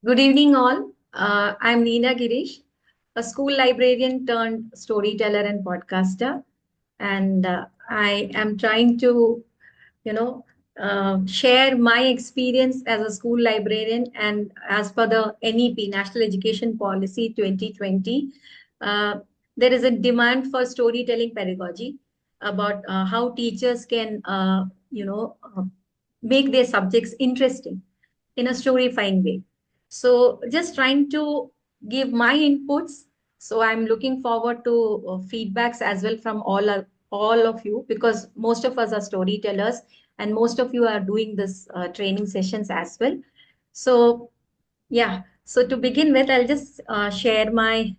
Good evening, all. I'm Neena Girish, a school librarian turned storyteller and podcaster. And I am trying to, you know, share my experience as a school librarian. And as per the NEP, National Education Policy 2020, uh, there is a demand for storytelling pedagogy about how teachers can, make their subjects interesting in a storifying way. So just trying to give my inputs. So I'm looking forward to feedbacks as well from all of you, because most of us are storytellers and most of you are doing this training sessions as well. So yeah, so to begin with, I'll just share my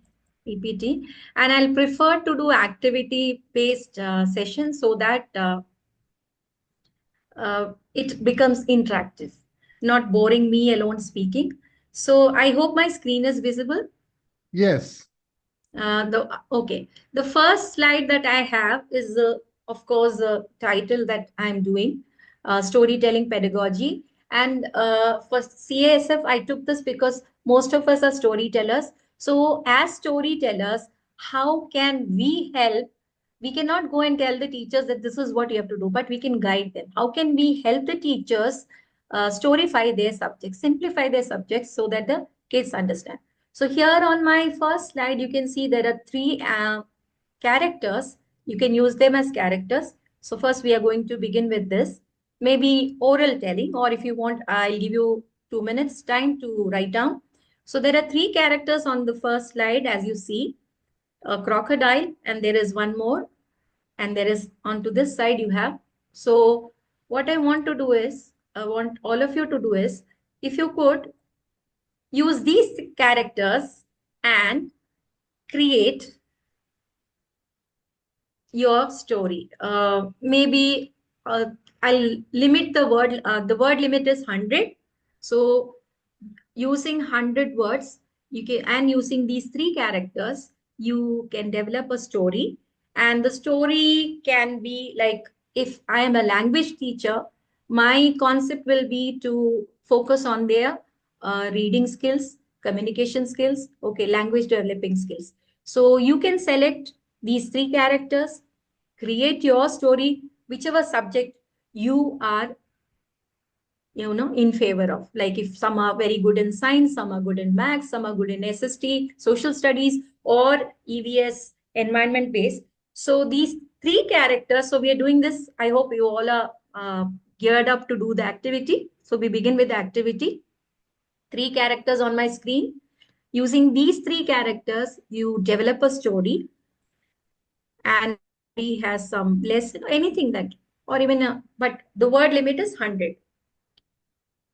PPT, and I'll prefer to do activity based sessions so that it becomes interactive, not boring me alone speaking. So I hope my screen is visible. Yes. The first slide that I have is, of course, the title that I'm doing, storytelling pedagogy. And for CASF, I took this because most of us are storytellers. So, as storytellers, how can we help? We cannot go and tell the teachers that this is what you have to do, but we can guide them. How can we help the teachers storify their subjects, simplify their subjects so that the kids understand? So here on my first slide, you can see there are three characters. You can use them as characters. So first we are going to begin with this. Maybe oral telling, or if you want, I'll give you 2 minutes time to write down. So there are three characters on the first slide, as you see, a crocodile, and there is one more, and there is onto this side you have. So what I want to do is, I want all of you to do is, if you could use these characters and create your story. Maybe I'll limit the word. The word limit is 100. So using 100 words, you can, and using these three characters, you can develop a story. And the story can be like, if I am a language teacher, my concept will be to focus on their reading skills, communication skills, okay, language developing skills. So you can select these three characters, create your story, whichever subject you are, in favor of. Like, if some are very good in science, some are good in maths, some are good in SST, social studies, or EVS, environment based. So these three characters, so we are doing this, I hope you all are geared up to do the activity. So we begin with the activity. Three characters on my screen. Using these three characters, you develop a story, and the story has some lesson, anything that, or even but the word limit is 100.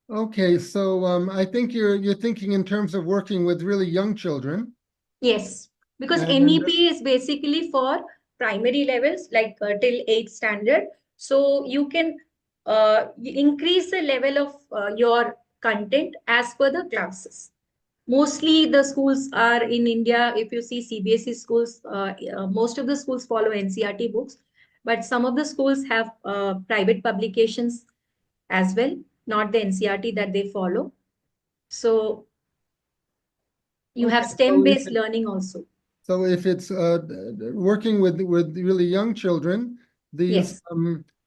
Okay, so I think you're thinking in terms of working with really young children, Yes, because and NEP is basically for primary levels, like till 8th standard. So you can increase the level of your content as per the classes. Mostly the schools are in India. If you see CBSE schools, most of the schools follow NCRT books, but some of the schools have private publications as well, not the NCRT that they follow. So you have okay, so if STEM-based learning also. it's working with really young children, these Yes,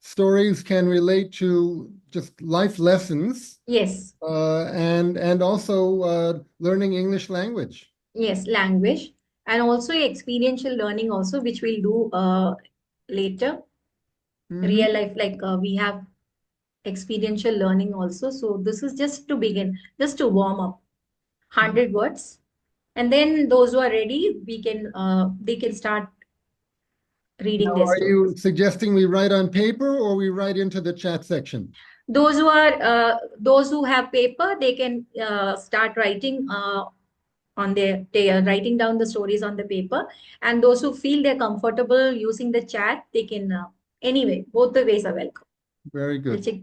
stories can relate to just life lessons, yes. and also learning English language. Yes, language, and also experiential learning also, which we'll do later. Hmm. Real life, like we have experiential learning also. So this is just to begin, just to warm up. 100 words, and then those who are ready, they can start reading Now, their are you stories. suggesting we write on paper or we write into the chat section? Those who have paper, they can start writing they are writing down the stories on the paper, and those who feel they're comfortable using the chat, they can anyway, both the ways are welcome. Very We'll good. check.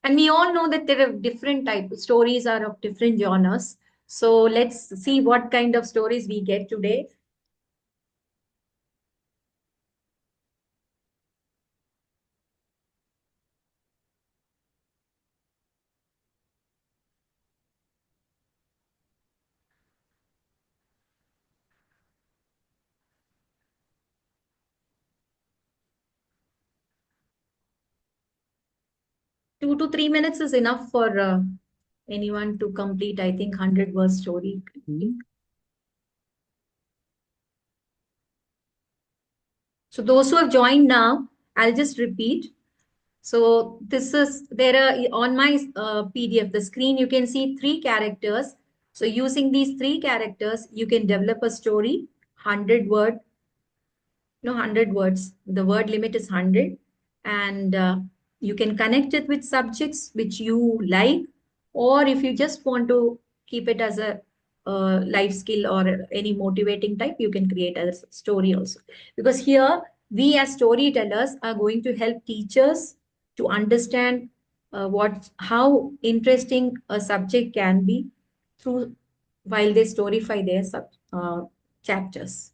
And we all know that there are different type stories are of different genres. So let's see what kind of stories we get today. 2 to 3 minutes is enough for anyone to complete, I think, 100 verse story. Mhm. So those who have joined now, I'll just repeat. So this is there are on my PDF, the screen, you can see three characters. So using these three characters, you can develop a story, 100 word, no 100 words. The word limit is 100. And you can connect it with subjects which you like, or if you just want to keep it as a life skill or any motivating type, you can create a story also. Because here we as storytellers are going to help teachers to understand what how interesting a subject can be through while they storify their chapters.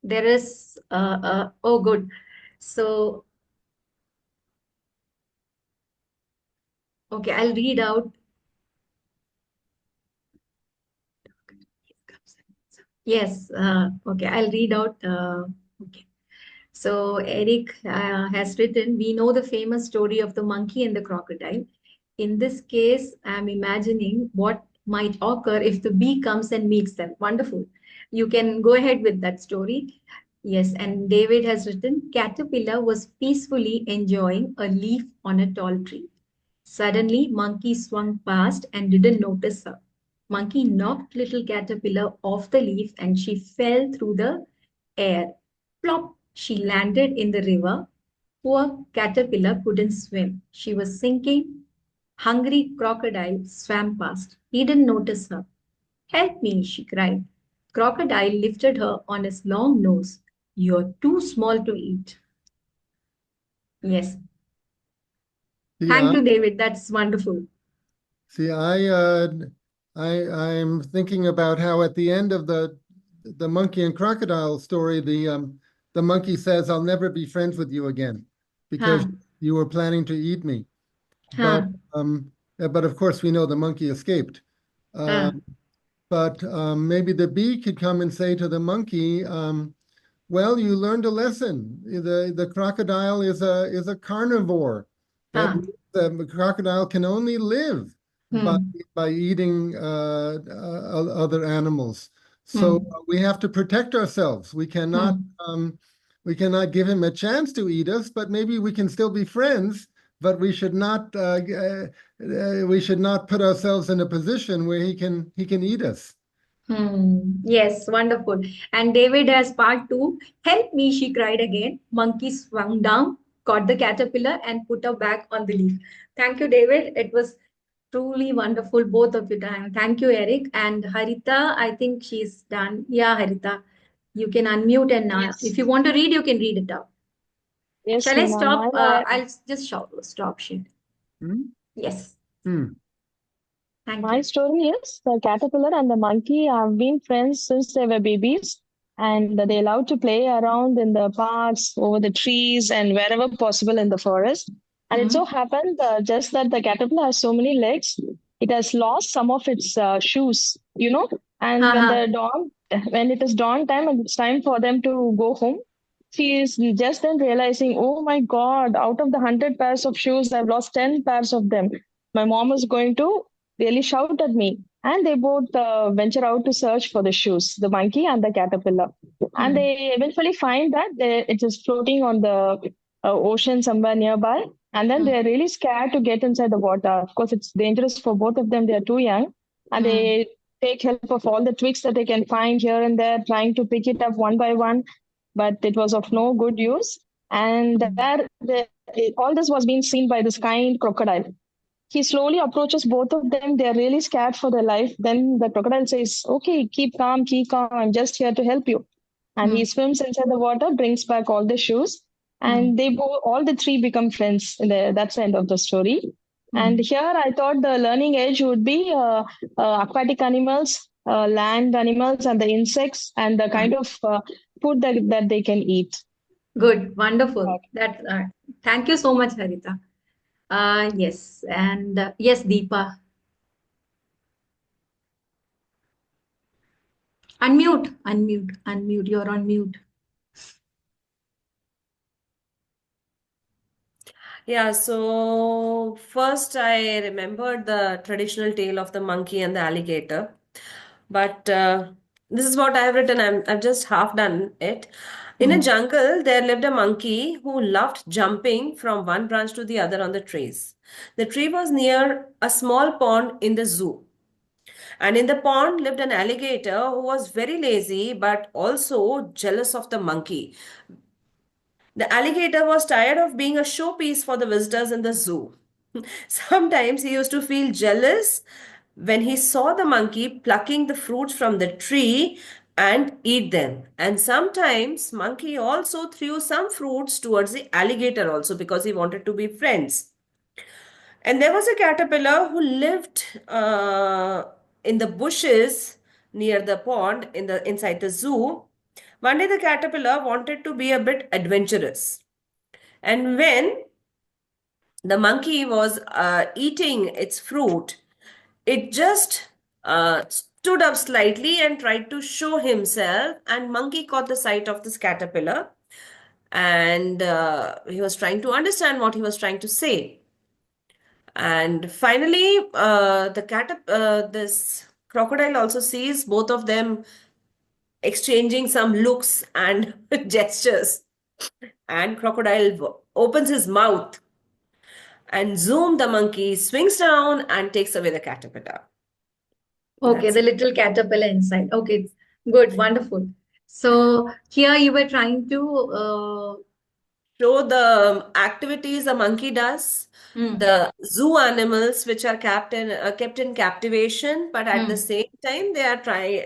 There is oh good. So okay, I'll read out. Yes, okay, I'll read out. Okay. So Eric has written, we know the famous story of the monkey and the crocodile. In this case, I'm imagining what might occur if the bee comes and meets them. Wonderful. You can go ahead with that story. Yes, and David has written, Caterpillar was peacefully enjoying a leaf on a tall tree. Suddenly, Monkey swung past and didn't notice her. Monkey knocked little Caterpillar off the leaf and she fell through the air. Plop! She landed in the river. Poor Caterpillar couldn't swim. She was sinking. Hungry Crocodile swam past. He didn't notice her. Help me, she cried. Crocodile lifted her on his long nose. You're too small to eat. Yes. Thank Yeah. you, David. That's wonderful. See, I'm thinking about how at the end of the monkey and crocodile story, the monkey says, "I'll never be friends with you again because Huh. you were planning to eat me." But Huh. of course we know the monkey escaped. Uh, Huh. but maybe the bee could come and say to the monkey, well, you learned a lesson. The crocodile is a carnivore. That Huh. means the crocodile can only live by Hmm. by eating other animals. So Hmm. we have to protect ourselves. Hmm. We cannot give him a chance to eat us, but maybe we can still be friends. But we should not put ourselves in a position where he can eat us. Hmm. Yes, wonderful. And David has part two. Help me, she cried again. Monkey swung down, caught the caterpillar, and put her back on the leaf. Thank you, David. It was truly wonderful, both of you. Time. Thank you, Eric. And Harita, I think she's done. Yeah, Harita, you can unmute and if Yes, you want to read, you can read it out. yes, Shall I Neena. stop? I'll just stop sharing. Hmm? Yes. Hmm. Thank My you. story is the caterpillar and the monkey have been friends since they were babies, and they love to play around in the parks, over the trees, and wherever possible in the forest. And it so Hmm. happened just that the caterpillar has so many legs, it has lost some of its shoes, you know. And Ha ha. when it is dawn time and it's time for them to go home, she is just then realizing, oh my God, out of the 100 pairs of shoes, I've lost 10 pairs of them. my mom was going to really shout at me. And they both venture out to search for the shoes, the monkey and the caterpillar. And they eventually find that it is floating on the ocean somewhere nearby. And then they're really scared to get inside the water. Of course, it's dangerous for both of them. They are too young. And they take help of all the twigs that they can find here and there, trying to pick it up one by one. But it was of no good use. And all this was being seen by this kind crocodile. He slowly approaches both of them. They're really scared for their life. Then the crocodile says, "Okay, keep calm, keep calm. I'm just here to help you." And he swims inside the water, brings back all the shoes, and all the three become friends. That's the end of the story. And here I thought the learning edge would be aquatic animals, land animals, and the insects, and the kind of food that they can eat. Good, wonderful. That thank you so much, Harita. Yes, and yes, Deepa. Unmute, unmute, unmute. You're on mute. Yeah, so first I remembered the traditional tale of the monkey and the alligator, but this is what I have written. I've just half done it. In a jungle, there lived a monkey who loved jumping from one branch to the other on the trees. The tree was near a small pond in the zoo. And in the pond lived an alligator who was very lazy but also jealous of the monkey. The alligator was tired of being a showpiece for the visitors in the zoo. Sometimes he used to feel jealous when he saw the monkey plucking the fruits from the tree and eat them. And sometimes monkey also threw some fruits towards the alligator also because he wanted to be friends. And there was a caterpillar who lived in the bushes near the pond inside the zoo. One day the caterpillar wanted to be a bit adventurous. And when the monkey was eating its fruit, it just stood up slightly and tried to show himself. And monkey caught the sight of this caterpillar, and he was trying to understand what he was trying to say. And finally, this crocodile also sees both of them exchanging some looks and gestures. And crocodile opens his mouth, and zoom, the monkey swings down and takes away the caterpillar. Okay, That's the it. little caterpillar inside. Okay, good, wonderful. So here you were trying to Show the activities a monkey does, the zoo animals which are kept in captivation, but at the same time they are trying.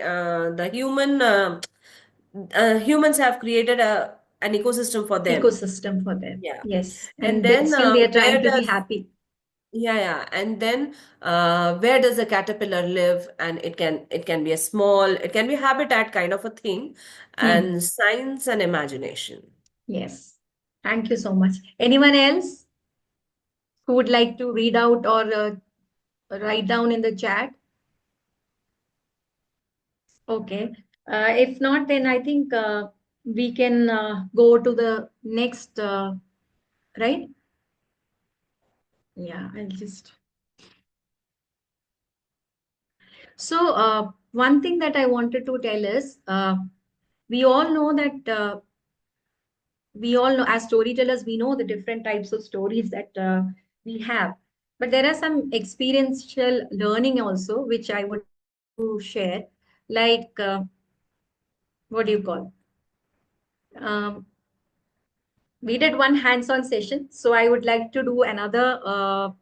Humans have created an ecosystem for them. ecosystem for them. Yeah, Yes, and and they, then still they are where trying to be does happy. yeah, and then where does the caterpillar live? And it can be a small, it can be a habitat kind of a thing, and science and imagination. Yes. Thank you so much. Anyone else who would like to read out or write down in the chat? Okay. If not, then I think we can go to the next, right? Yeah, I'll just. So, one thing that I wanted to tell is we all know that we all know as storytellers, we know the different types of stories that we have. But there are some experiential learning also, which I would like to share. Like, what do you call? Um, we did one hands-on session, so I would like to do another.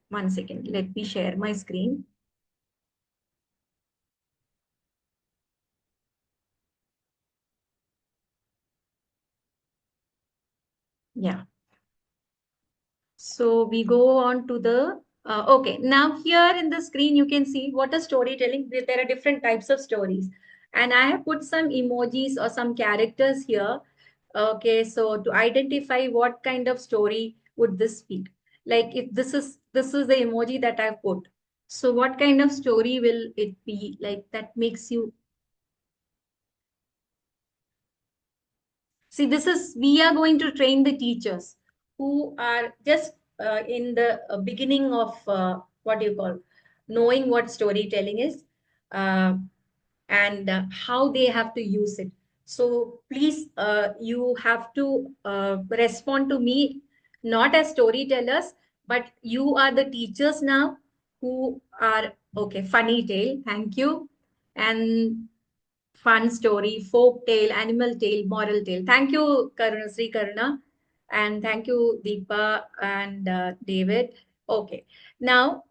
1 second, let me share my screen. Yeah. So we go on to the, okay, now here in the screen, you can see what is storytelling. There are different types of stories. And I have put some emojis or some characters here. Okay, so to identify what kind of story would this be? Like if this is the emoji that I've put. So what kind of story will it be? Like that makes you see, this is, we are going to train the teachers who are just in the beginning of what you call knowing what storytelling is, uh, and how they have to use it. So please, you have to respond to me not as storytellers, but you are the teachers now who are okay. Funny tale, thank you, and fun story, folk tale, animal tale, moral tale. Thank you, Karuna, Sri Karuna, and thank you, Deepa and David. Okay, now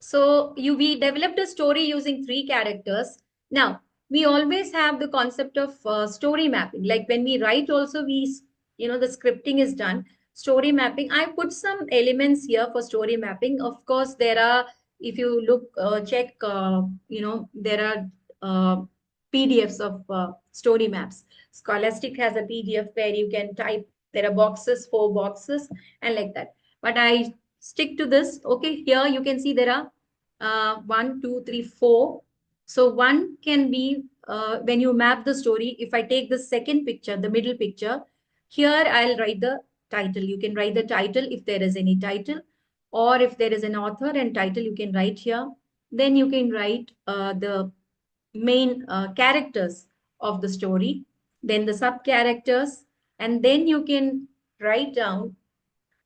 so we developed a story using three characters. Now we always have the concept of story mapping. Like when we write, also the scripting is done. Story mapping. I put some elements here for story mapping. Of course, there are. If you look, check, there are PDFs of story maps. Scholastic has a PDF where you can type. There are boxes, 4 boxes, and like that. But I stick to this. Okay, here you can see there are 1, 2, 3, 4. So one can be when you map the story. If I take the second picture, the middle picture, here I'll write the title. You can write the title if there is any title, or if there is an author and title, you can write here. Then you can write the main characters of the story, then the sub characters, and then you can write down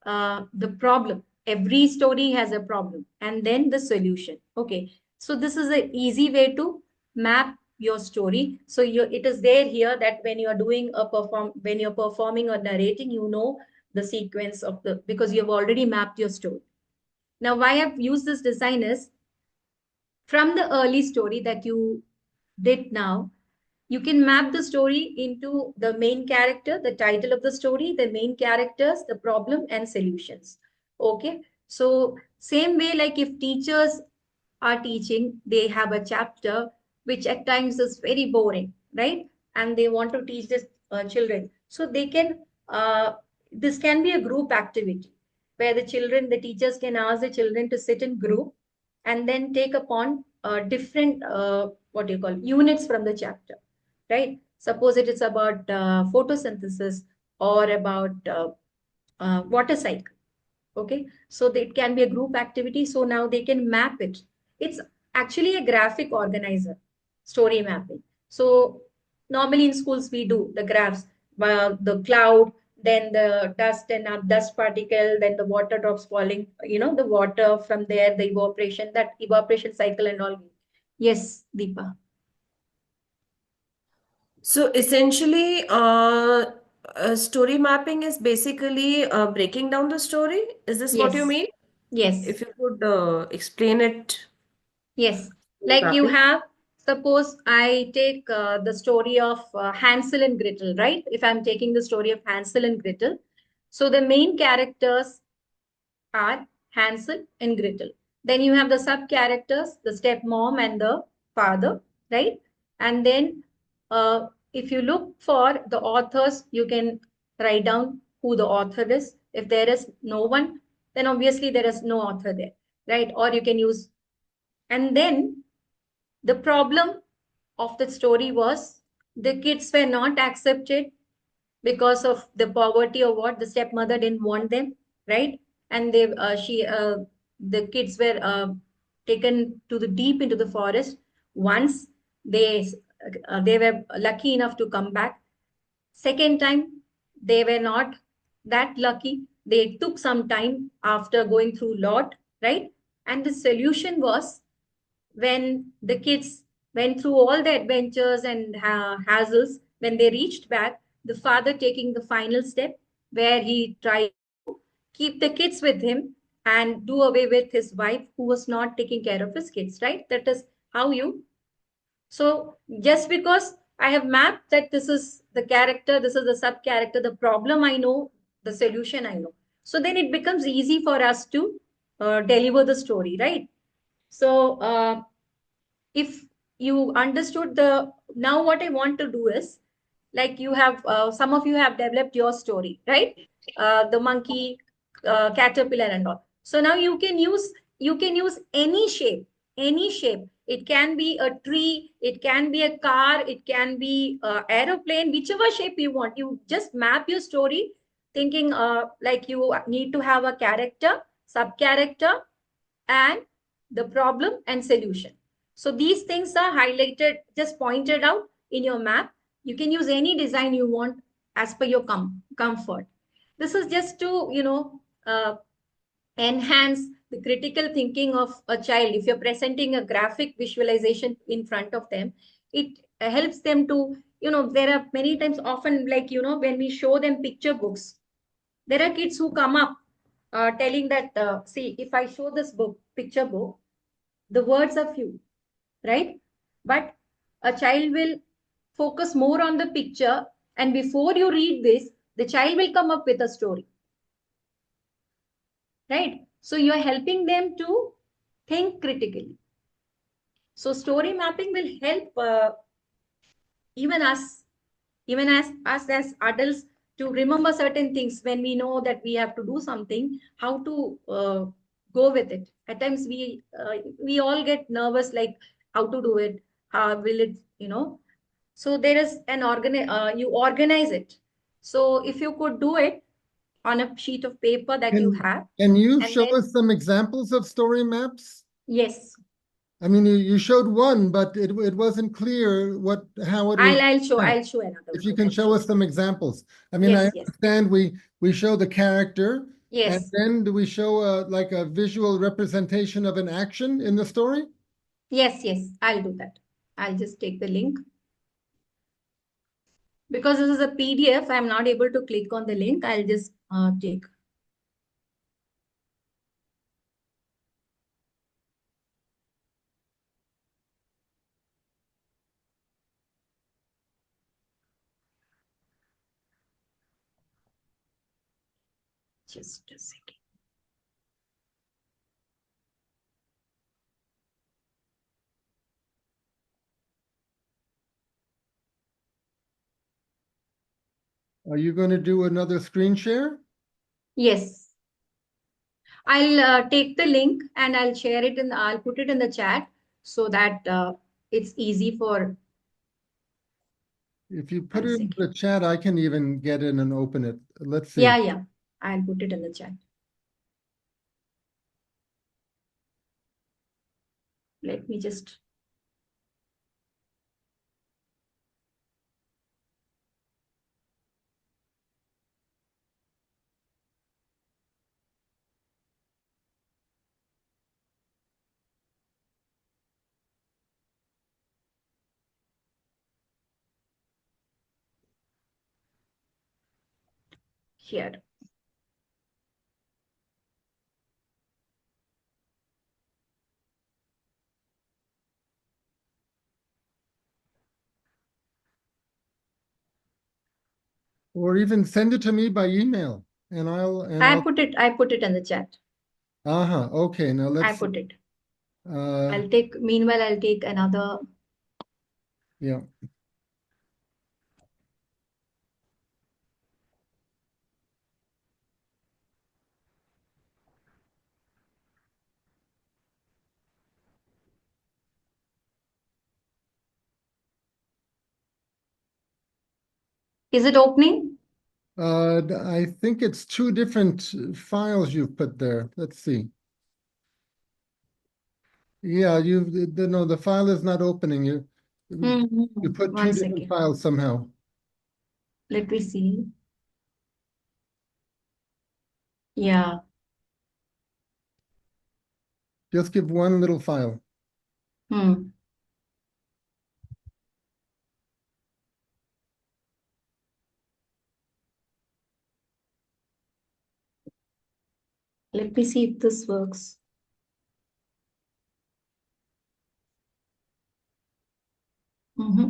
the problem. Every story has a problem, and then the solution. Okay, so this is an easy way to map your story. So it is there here that when you are doing when you're performing or narrating, the sequence of the, because you have already mapped your story. Now, why I've used this design is from the early story that you did now, you can map the story into the main character, the title of the story, the main characters, the problem, and solutions. Okay. So, same way, like if teachers are teaching, they have a chapter which at times is very boring, right? And they want to teach this children. So, this can be a group activity where the teachers can ask the children to sit in group and then take upon different, what do you call, units from the chapter, right? Suppose it is about photosynthesis or about water cycle. Okay, so it can be a group activity. So now they can map it. It's actually a graphic organizer, story mapping. So normally in schools we do the graphs, the cloud, then the dust and dust particle, then the water drops falling, the water from there, the evaporation, that evaporation cycle and all. Yes, Deepa. So essentially, story mapping is basically breaking down the story. Is this what you Yes, mean? yes. If you could explain it Yes, like you rapidly. have, suppose I take the story of Hansel and Gretel, right? If I'm taking the story of Hansel and Gretel, so the main characters are Hansel and Gretel. Then you have the sub characters, the stepmom and the father, right? And then if you look for the authors, you can write down who the author is. If there is no one, then obviously there is no author there, right? Or you can use, and then the problem of the story was the kids were not accepted because of the poverty or what, the stepmother didn't want them, right? And the kids were taken to the deep into the forest. Once they were lucky enough to come back. Second time, they were not that lucky. They took some time after going through lot, right? And the solution was when the kids went through all the adventures and hassles, when they reached back, the father taking the final step where he tried to keep the kids with him and do away with his wife who was not taking care of his kids, right? That is how you. So just because I have mapped that this is the character, this is the sub character, the problem I know, the solution I know. So then it becomes easy for us to deliver the story, right? So if you understood the, now what I want to do is, like you have some of you have developed your story, right? The monkey, caterpillar and all. So now you can use any shape. It can be a tree, it can be a car, it can be aeroplane, whichever shape you want. You just map your story thinking like you need to have a character, sub-character, and the problem and solution. So these things are highlighted, just pointed out in your map. You can use any design you want as per your comfort. This is just to, enhance the critical thinking of a child. If you're presenting a graphic visualization in front of them, it helps them to, there are many times often, like, when we show them picture books, there are kids who come up telling that, see, if I show this book, picture book, the words are few, right? But a child will focus more on the picture, and before you read this, the child will come up with a story, right? So you are helping them to think critically. So story mapping will help even us, even as us as adults, to remember certain things when we know that we have to do something, how to go with it. At times we all get nervous, like how to do it, how will it, so there is an you organize it. So if you could do it on a sheet of paper that you have, Can you and show then, us some examples of story maps? yes, I mean, you showed one, but it wasn't clear how it was. I'll show another If one. you can show us some examples. I mean, I Yes, yes, understand we show the character, and yes, then do we show like a visual representation of an action in the story? yes, I'll do that. I'll just take the link. Because this is a PDF, I'm not able to click on the link. I'll just take. Just a second. Are you going to do another screen share? Yes. I'll take the link and I'll share it I'll put it in the chat so that it's easy for. If you put One it in second. the chat, I can even get in and open it. Let's see. Yeah. I'll put it in the chat. Let me just. Here. Or even send it to me by email, and I'll I put it in the chat. Okay, now I let's put it. uh Meanwhile, I'll take another. yeah. Is it opening? I think it's two different files you've put there. Let's see. Yeah, no, the file is not opening. You put two One different second. files somehow. Let me see. Yeah. Just give one little file. Hmm. Let me see if this works. Mm-hmm.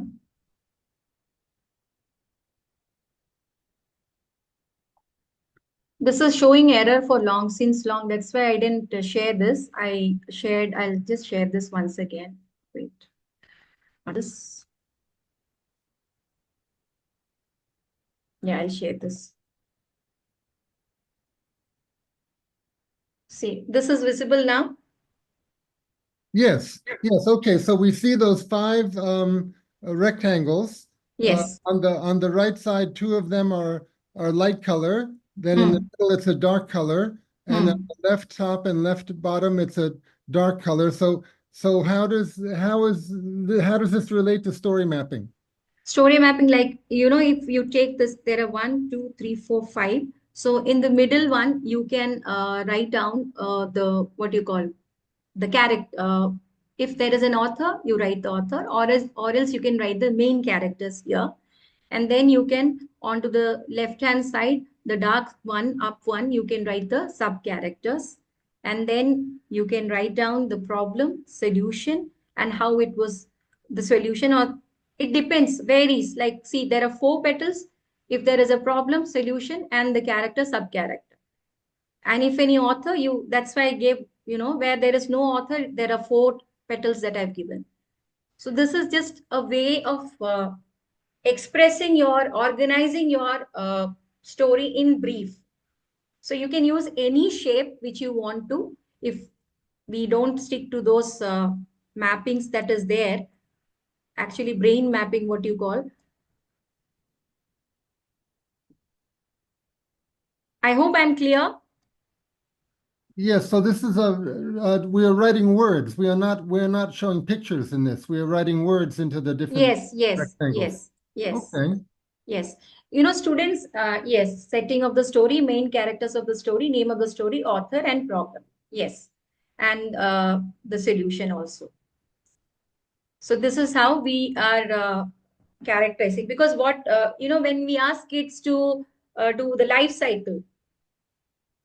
This is showing error for long since long. That's why I didn't share this. I'll just share this once again. Wait. What is? Yeah, I'll share this. See, this is visible now. Yes, okay. So we see those five rectangles. Yes. On the right side, two of them are light color, Then in the Hmm. middle, it's a dark color, and on Hmm. the left top and left bottom, it's a dark color. So how does this relate to story mapping? Story mapping, like, if you take this, there are 1, 2, 3, 4, 5. So in the middle one, you can write down the what you call the character. If there is an author, you write the author, or else you can write the main characters here. And then you can, onto the left hand side, the dark one, up one, you can write the sub characters. And then you can write down the problem, solution, and how it was the solution. Or it depends, varies. Like, see, there are four petals. If there is a problem, solution, and the character, sub character. And if any author, that's why I gave, where there is no author, there are four petals that I've given. So this is just a way of expressing organizing your story in brief. So you can use any shape which you want to. If we don't stick to those mappings that is there, actually brain mapping, what you call. I hope I'm clear. Yes, so this is we are writing words. We're not showing pictures in this. We are writing words into the different Yes, yes, rectangles. yes, yes. Okay. Yes. Students, yes, setting of the story, main characters of the story, name of the story, author, and problem. Yes. And the solution also. So this is how we are characterizing. Because when we ask kids to do the life cycle,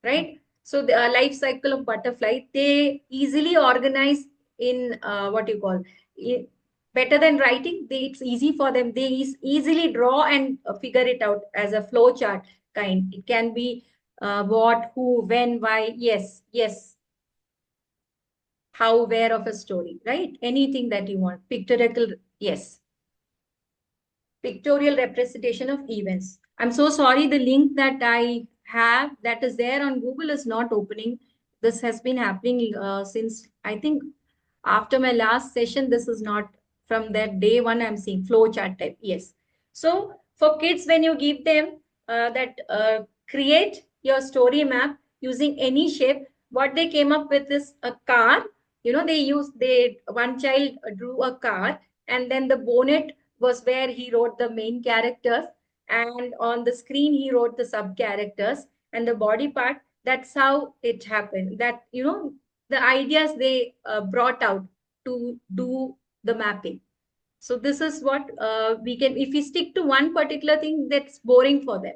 right? So the life cycle of butterfly, they easily organize in what you call, i- better than writing. It's easy for them. They easily draw and figure it out as a flow chart kind. It can be what, who, when, why. Yes, yes. How, where of a story, right? Anything that you want. Pictorial, yes. Pictorial representation of events. I'm so sorry, the link that I have that is there on Google is not opening. This has been happening since, I think, after my last session. This is not from that day one. I'm seeing flow chart type. Yes. So for kids, when you give them that create your story map using any shape, what they came up with is a car. One child drew a car, and then the bonnet was where he wrote the main characters, and on the screen he wrote the sub characters, and the body part. That's how it happened. That the ideas they brought out to do the mapping. So this is what we can. If we stick to one particular thing, that's boring for them.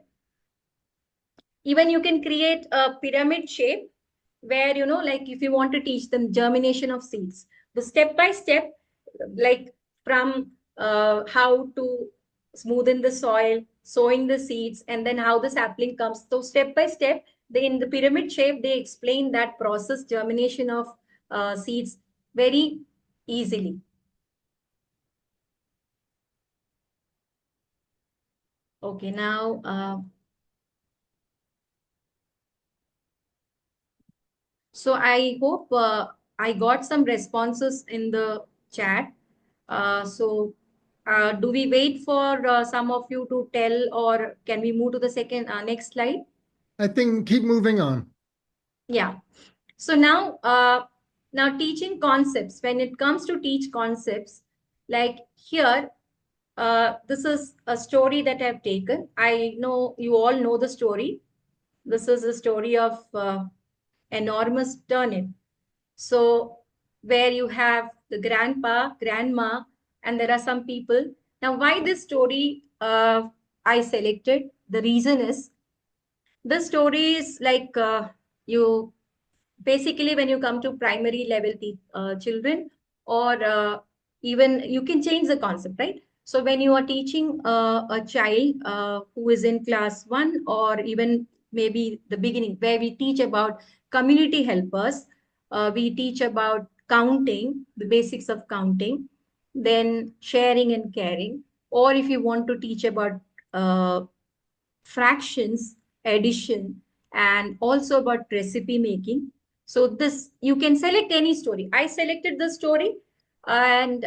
Even you can create a pyramid shape where, like, if you want to teach them germination of seeds, the step by step, like, from how to smoothen the soil, sowing the seeds, and then how the sapling comes. So step by step, they, in the pyramid shape, they explain that process, germination of seeds, very easily. Okay, now so I hope I got some responses in the chat. Do we wait for some of you to tell, or can we move to the second next slide? I think keep moving on. Yeah. So now teaching concepts. When it comes to teach concepts, like here, this is a story that I've taken. I know you all know the story. This is a story of enormous turnip. So where you have the grandpa, grandma, and there are some people. Now, why this story I selected? The reason is this story is like you basically, when you come to primary level children, or even you can change the concept, right? So when you are teaching a child who is in class 1, or even maybe the beginning, where we teach about community helpers, we teach about counting, the basics of counting, then sharing and caring. Or if you want to teach about uh, fractions, addition, and also about recipe making. So this, you can select any story. I selected the story, and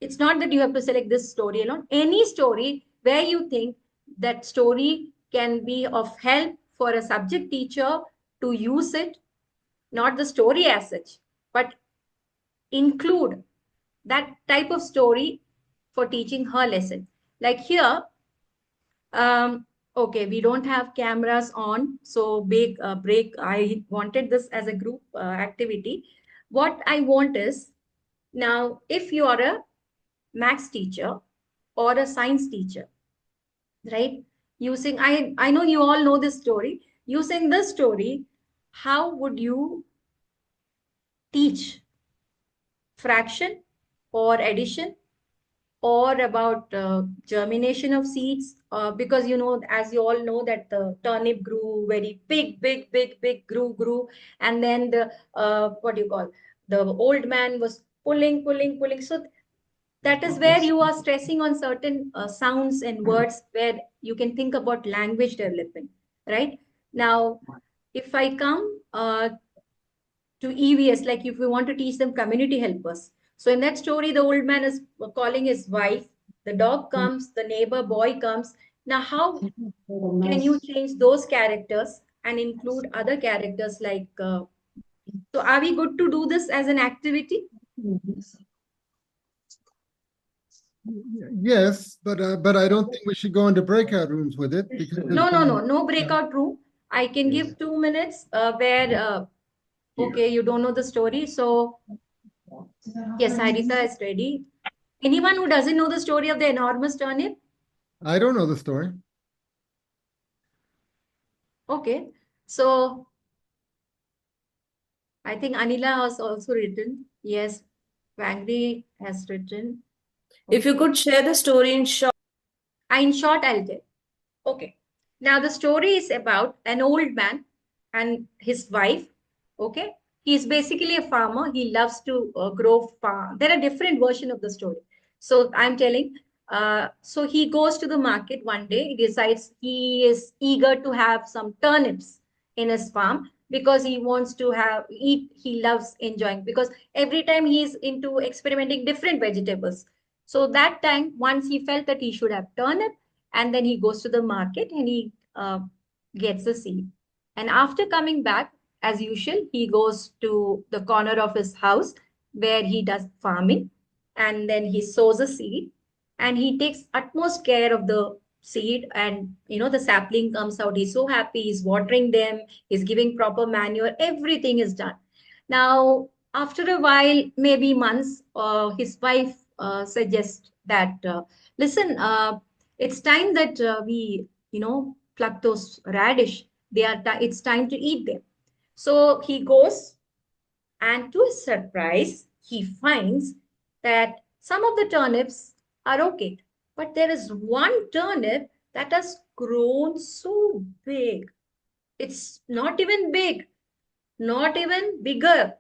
it's not that you have to select this story alone. Any story where you think that story can be of help for a subject teacher to use it, not the story as such, but include that type of story for teaching her lesson. Like here, okay, we don't have cameras on, so break. I wanted this as a group activity. What I want is, now, if you are a maths teacher or a science teacher, right? Using, I know you all know this story. Using this story, how would you teach fraction or addition or about germination of seeds? Because you know, as you all know, that the turnip grew very big, grew, and then the what do you call, the old man was pulling. So that is where you are stressing on certain sounds and words where you can think about language development, right? Now, if I come to EVS, like if we want to teach them community helpers. So in that story, the old man is calling his wife, the dog comes, the neighbor boy comes. Now, how can you change those characters and include other characters like, so are we good to do this as an activity? Yes, but I don't think we should go into breakout rooms with it because No breakout room. I can give 2 minutes where, okay, you don't know the story. So yes, Harita is ready. Anyone who doesn't know the story of the enormous turnip? I don't know the story. Okay. So I think Anila has also written. Yes, Wangri has written. If you Okay. could share the story in short. In short, I'll tell. Okay. Now the story is about an old man and his wife. Okay. He's basically a farmer. He loves to grow farm. There are different versions of the story. So I'm telling. So he goes to the market one day. He decides he is eager to have some turnips in his farm because he wants to have eat. He loves enjoying, because every time he's into experimenting different vegetables. So that time, once he felt that he should have turnip, and then he goes to the market and he gets the seed. And after coming back, as usual, he goes to the corner of his house where he does farming, and then he sows a seed, and he takes utmost care of the seed, and you know, the sapling comes out. He's so happy. He's watering them, he's giving proper manure, everything is done. Now, after a while, maybe months, his wife suggests that, listen, it's time that we, pluck those radish. It's time to eat them. So he goes, and to his surprise, he finds that some of the turnips are okay, but there is one turnip that has grown so big. It's not even big, not even bigger.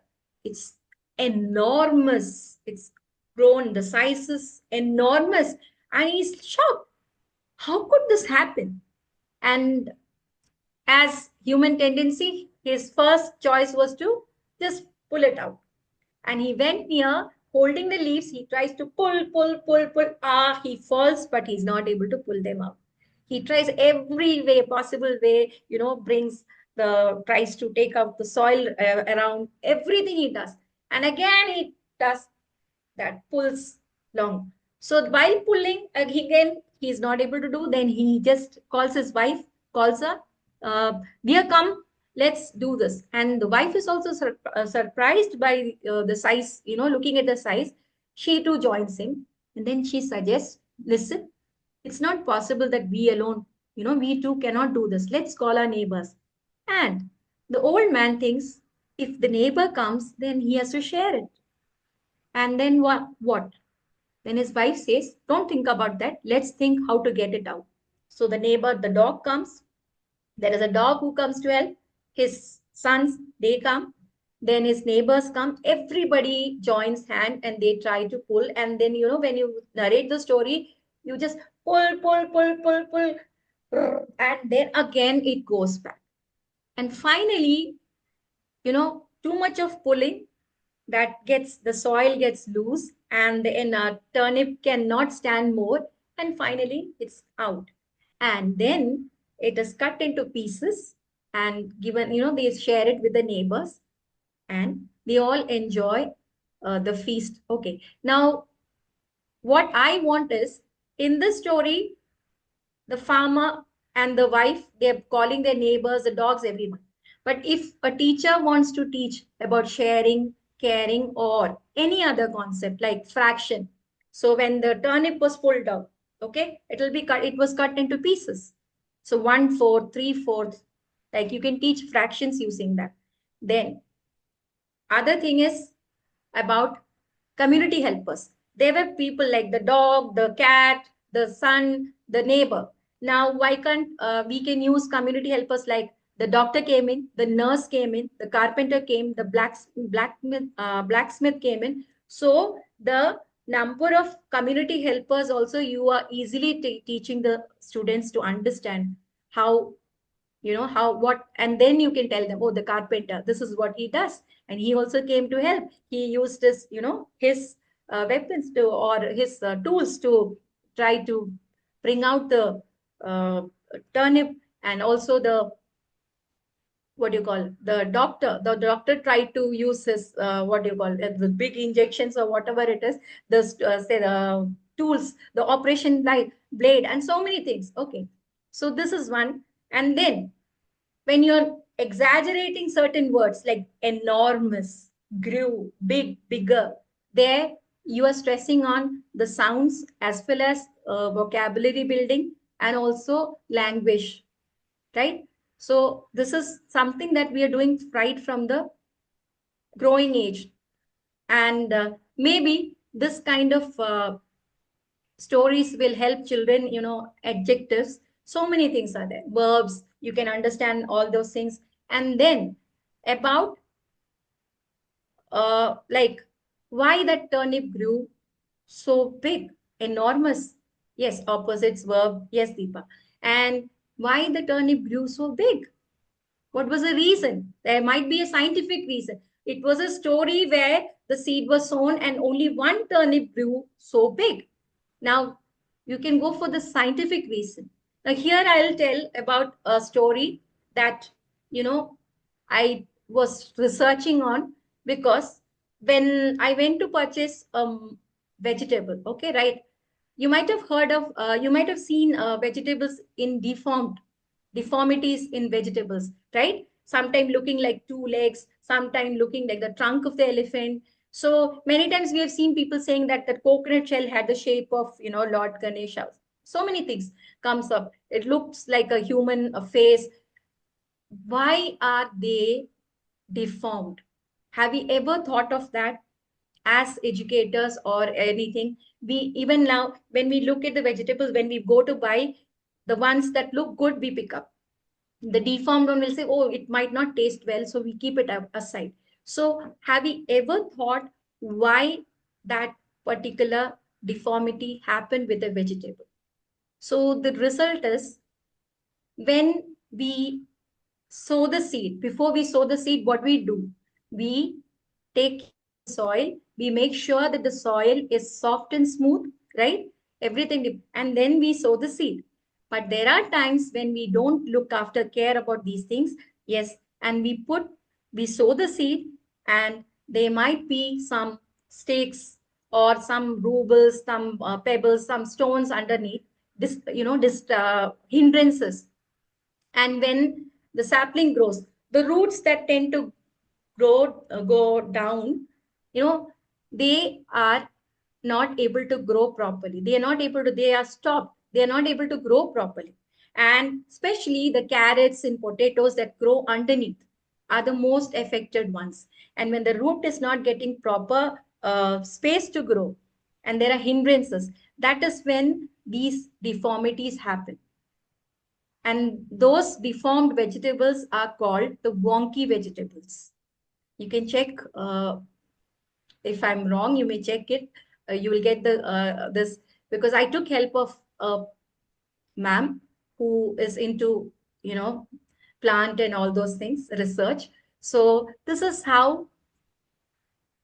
It's enormous. It's grown. The size is enormous. And he's shocked. How could this happen? And as human tendency, his first choice was to just pull it out. And he went near, holding the leaves. He tries to pull. He falls, but he's not able to pull them out. He tries every way, possible way, tries to take out the soil around, everything he does. And again, he does that, pulls long. So while pulling again, he's not able to do. Then he just calls his wife, calls her, dear, come, let's do this. And the wife is also surprised by the size, looking at the size. She too joins him. And then she suggests, listen, it's not possible that we alone, we two cannot do this. Let's call our neighbors. And the old man thinks, if the neighbor comes, then he has to share it. And then what? Then his wife says, don't think about that. Let's think how to get it out. So the neighbor, the dog comes. There is a dog who comes to help. His sons, they come. Then his neighbors come. Everybody joins hand and they try to pull. And then, when you narrate the story, you just pull. And then again it goes back. And finally, too much of pulling, that gets, the soil gets loose, and then a turnip cannot stand more, and finally it's out. And then it is cut into pieces, and given, they share it with the neighbors, and they all enjoy the feast. Okay. Now, what I want is, in this story, the farmer and the wife, they're calling their neighbors, the dogs, everyone. But if a teacher wants to teach about sharing, caring, or any other concept like fraction, so when the turnip was pulled out, okay, it was cut into pieces. So 1/4, 3/4, like you can teach fractions using that. Then other thing is about community helpers. They were people like the dog, the cat, the son, the neighbor. Now, why can't we can use community helpers like the doctor came in, the nurse came in, the carpenter came, the blacksmith came in. So the number of community helpers also, you are easily teaching the students to understand how, how, what, and then you can tell them, oh, the carpenter, this is what he does, and he also came to help. He used his, his weapons to, or his tools to try to bring out the uh, turnip. And also the, what do you call, the doctor tried to use his, what do you call it, the big injections or whatever it is, the say the tools, the operation light blade, and so many things. Okay, so this is one. And then when you're exaggerating certain words like enormous, grew, big, bigger, there you are stressing on the sounds as well as vocabulary building and also language, right? So this is something that we are doing right from the growing age. And maybe this kind of stories will help children, adjectives, so many things are there, verbs, you can understand all those things. And then about like why that turnip grew so big, enormous. Yes, opposites verb. Yes, Deepa. And why the turnip grew so big? What was the reason? There might be a scientific reason. It was a story where the seed was sown and only one turnip grew so big. Now, you can go for the scientific reason. Now, here I'll tell about a story that, I was researching on, because when I went to purchase vegetable, okay, right? You might have heard of, you might have seen vegetables in deformities in vegetables, right? Sometimes looking like two legs, sometimes looking like the trunk of the elephant. So many times we have seen people saying that the coconut shell had the shape of, Lord Ganesha. So many things comes up. It looks like a human a face. Why are they deformed? Have you ever thought of that as educators or anything? We even now, when we look at the vegetables, when we go to buy, the ones that look good, we pick up. The deformed one will say, oh, it might not taste well, so we keep it aside. So have you ever thought why that particular deformity happened with a vegetable? So the result is, when we sow the seed, before we sow the seed, what we do? We take care of the soil. We make sure that the soil is soft and smooth, right? Everything, and then we sow the seed. But there are times when we don't look after care about these things. Yes, and we sow the seed, and there might be some stakes or some rubles, some pebbles, some stones underneath. This hindrances. And when the sapling grows, the roots that tend to go down, you know they are not able to grow properly. They are stopped. They are not able to grow properly. And especially the carrots and potatoes that grow underneath are the most affected ones. And when the root is not getting proper space to grow, and there are hindrances, that is when these deformities happen. And those deformed vegetables are called the wonky vegetables. You can check, if I'm wrong, you may check it. You will get the this, because I took help of a ma'am who is into, you know, plant and all those things, research. So this is how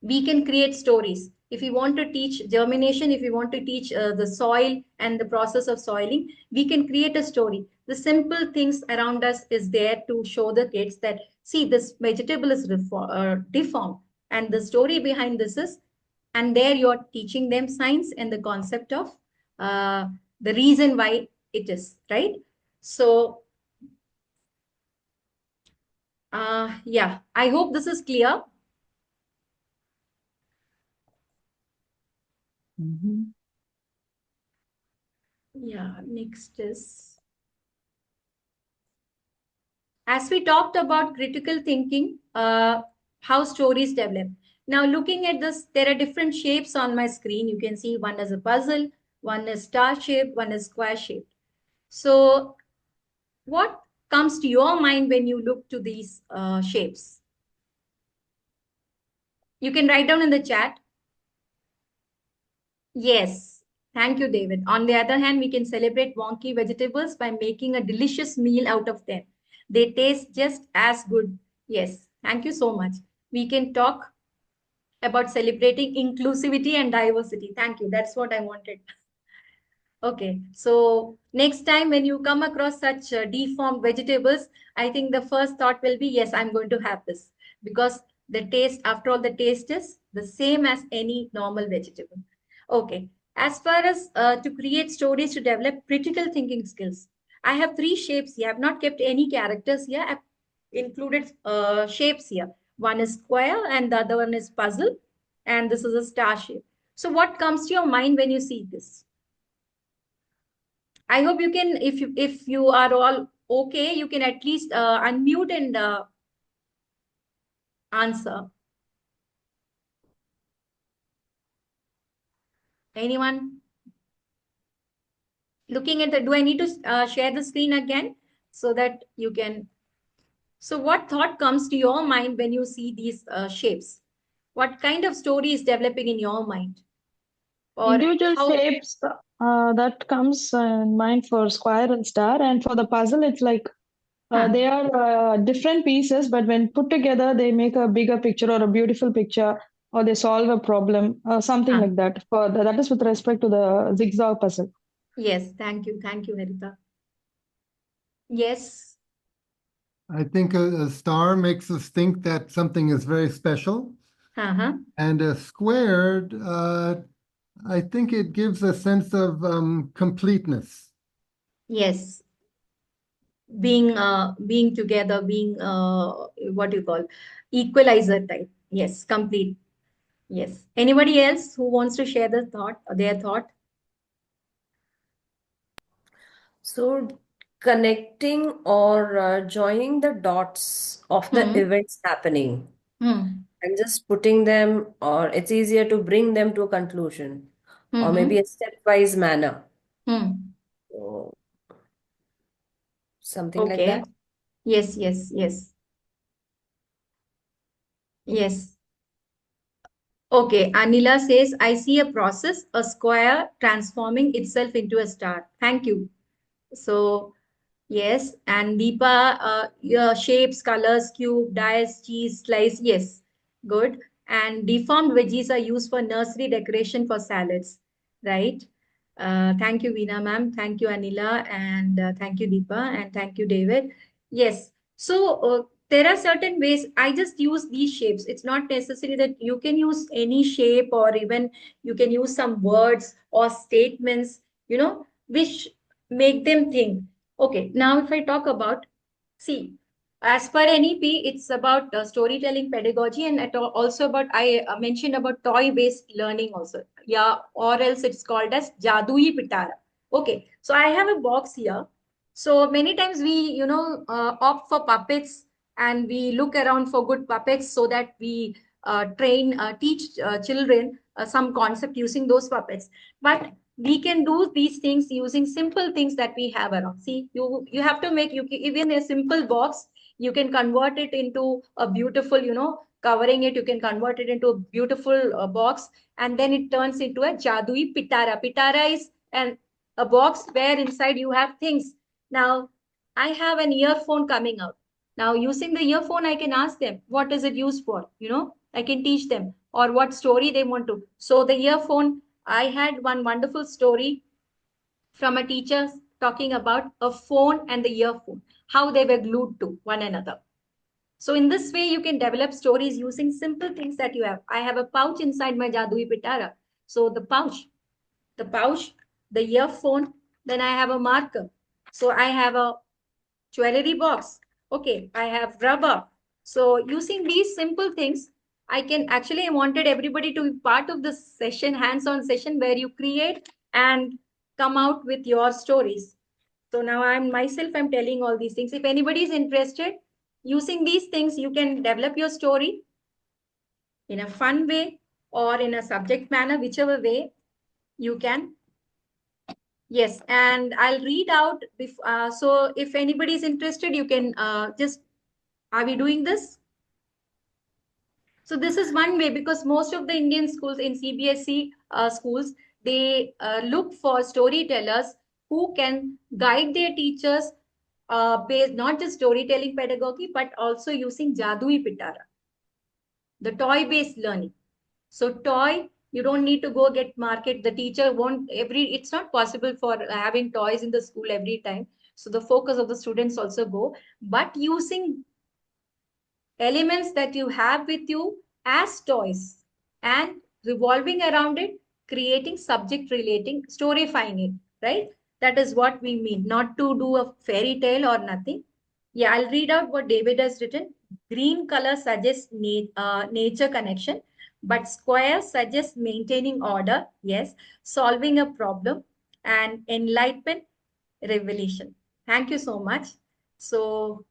we can create stories. If we want to teach germination, if we want to teach the soil and the process of soiling, we can create a story. The simple things around us is there to show the kids that, see, this vegetable is deformed, and the story behind this is, and there you're teaching them science and the concept of uh, the reason why it is, right? So, yeah, I hope this is clear. Mhm. Yeah, next is, as we talked about critical thinking, how stories develop. Now, looking at this, there are different shapes on my screen. You can see one is a puzzle, one is star shaped, one is square shaped. So, what comes to your mind when you look to these shapes? You can write down in the chat. Yes. Thank you, David. On the other hand, we can celebrate wonky vegetables by making a delicious meal out of them. They taste just as good. Yes. Thank you so much. We can talk about celebrating inclusivity and diversity. Thank you. That's what I wanted. Okay, so next time when you come across such deformed vegetables, I think the first thought will be, yes, I'm going to have this, because the taste, after all, the taste is the same as any normal vegetable. Okay, as far as to create stories to develop critical thinking skills, I have three shapes here. I've not kept any characters here. I've included shapes here. One is square and the other one is puzzle, and this is a star shape. So what comes to your mind when you see this? I hope you can, if you are all okay, you can at least unmute and answer. Anyone looking at the? Do I need to share the screen again so that you can? So, what thought comes to your mind when you see these shapes? What kind of story is developing in your mind, or Individual how? shapes that comes in mind for square and star, and for the puzzle, it's like Huh, they are different pieces, but when put together, they make a bigger picture or a beautiful picture, or they solve a problem, something huh. like that. That is with respect to the zigzag puzzle. Yes, thank you, Harita. Yes. I think a star makes us think that something is very special, Uh-huh. and a square, I think it gives a sense of completeness. Yes. Being together, being what do you call, equalizer type. Yes, complete. Yes, anybody else who wants to share the thought, their thought? So, connecting or joining the dots of the Hmm. events happening Hmm. and just putting them, or it's easier to bring them to a conclusion, or maybe Hmm. a stepwise manner. Hmm. So, something like Okay. that. Yes. Yes. Okay, Anila says, I see a process, a square transforming itself into a star. Thank you. So, yes, and Deepa, your shapes, colors, cube, dice, cheese, slice. Yes, good. And deformed veggies are used for nursery decoration for salads, right? Thank you, Veena ma'am. Thank you, Anila, and thank you, Deepa, and thank you, David. Yes. So there are certain ways. I just use these shapes. It's not necessary that you can use any shape, or even you can use some words or statements, which make them think. Okay, now if I talk about, see, as per NEP, it's about storytelling pedagogy, and also about, I mentioned about toy-based learning also. Yeah, or else it's called as Jadui Pitara. Okay, so I have a box here. So many times we, opt for puppets, and we look around for good puppets so that we teach children some concept using those puppets. But we can do these things using simple things that we have around. See, you have to make, even a simple box, you can convert it into a beautiful, covering it, you can convert it into a beautiful box, and then it turns into a jadui pitara. Pitara is a box where inside you have things. Now, I have an earphone coming out. Now, using the earphone, I can ask them, what is it used for? I can teach them, or what story they want to. So the earphone, I had one wonderful story from a teacher. talking about a phone and the earphone, how they were glued to one another. So in this way, you can develop stories using simple things that you have. I have a pouch inside my Jadui Pitara. So the pouch, the earphone, then I have a marker. So I have a jewelry box. Okay, I have rubber. So using these simple things, I can actually, I wanted everybody to be part of this session, hands-on session where you create and come out with your stories. So now I'm telling all these things. If anybody is interested, using these things, you can develop your story in a fun way or in a subject manner, whichever way you can. Yes, and I'll read out. So if anybody is interested, you can just, are we doing this? So this is one way, because most of the Indian schools in CBSE schools, they look for storytellers who can guide their teachers based not just storytelling pedagogy, but also using Jadui Pitara, the toy-based learning. So toy, you don't need to go get market. The teacher won't it's not possible for having toys in the school every time. So the focus of the students also go, but using elements that you have with you as toys and revolving around it, creating subject relating, storyfying it, right? That is what we mean, not to do a fairy tale or nothing. Yeah, I'll read out what David has written. Green color suggests nature connection, but square suggests maintaining order, yes, solving a problem, and enlightenment, revelation. Thank you so much. So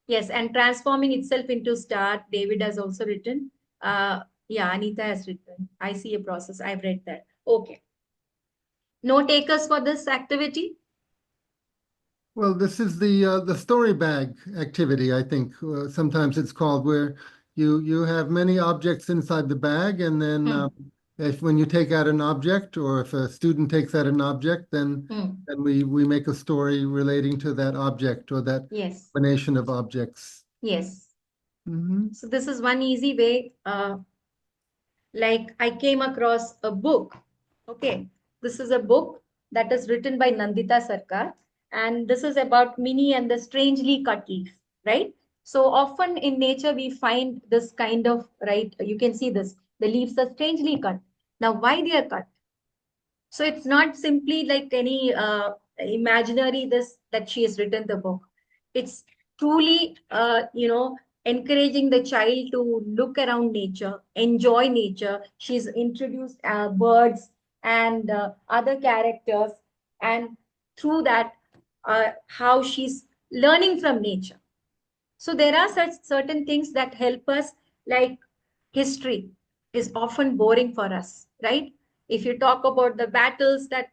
yes, and transforming itself into star, David has also written. Yeah, Anita has written. I see a process. I've read that. Okay. No takers for this activity? Well, this is the story bag activity, I think. Sometimes it's called, where you have many objects inside the bag, and then if when you take out an object, or if a student takes out an object, then we make a story relating to that object or that Yes. combination of objects. Yes. Mm-hmm. So this is one easy way. Like I came across a book. Okay, this is a book that is written by Nandita Sarkar, and this is about Minnie and the strangely cut leaf, right? So often in nature we find this kind of, right, you can see this, the leaves are strangely cut. Now why they are cut? So it's not simply like any imaginary this that she has written the book. It's truly, encouraging the child to look around nature, enjoy nature. She's introduced birds and other characters, and through that, how she's learning from nature. So there are such certain things that help us, like history is often boring for us, right? If you talk about the battles that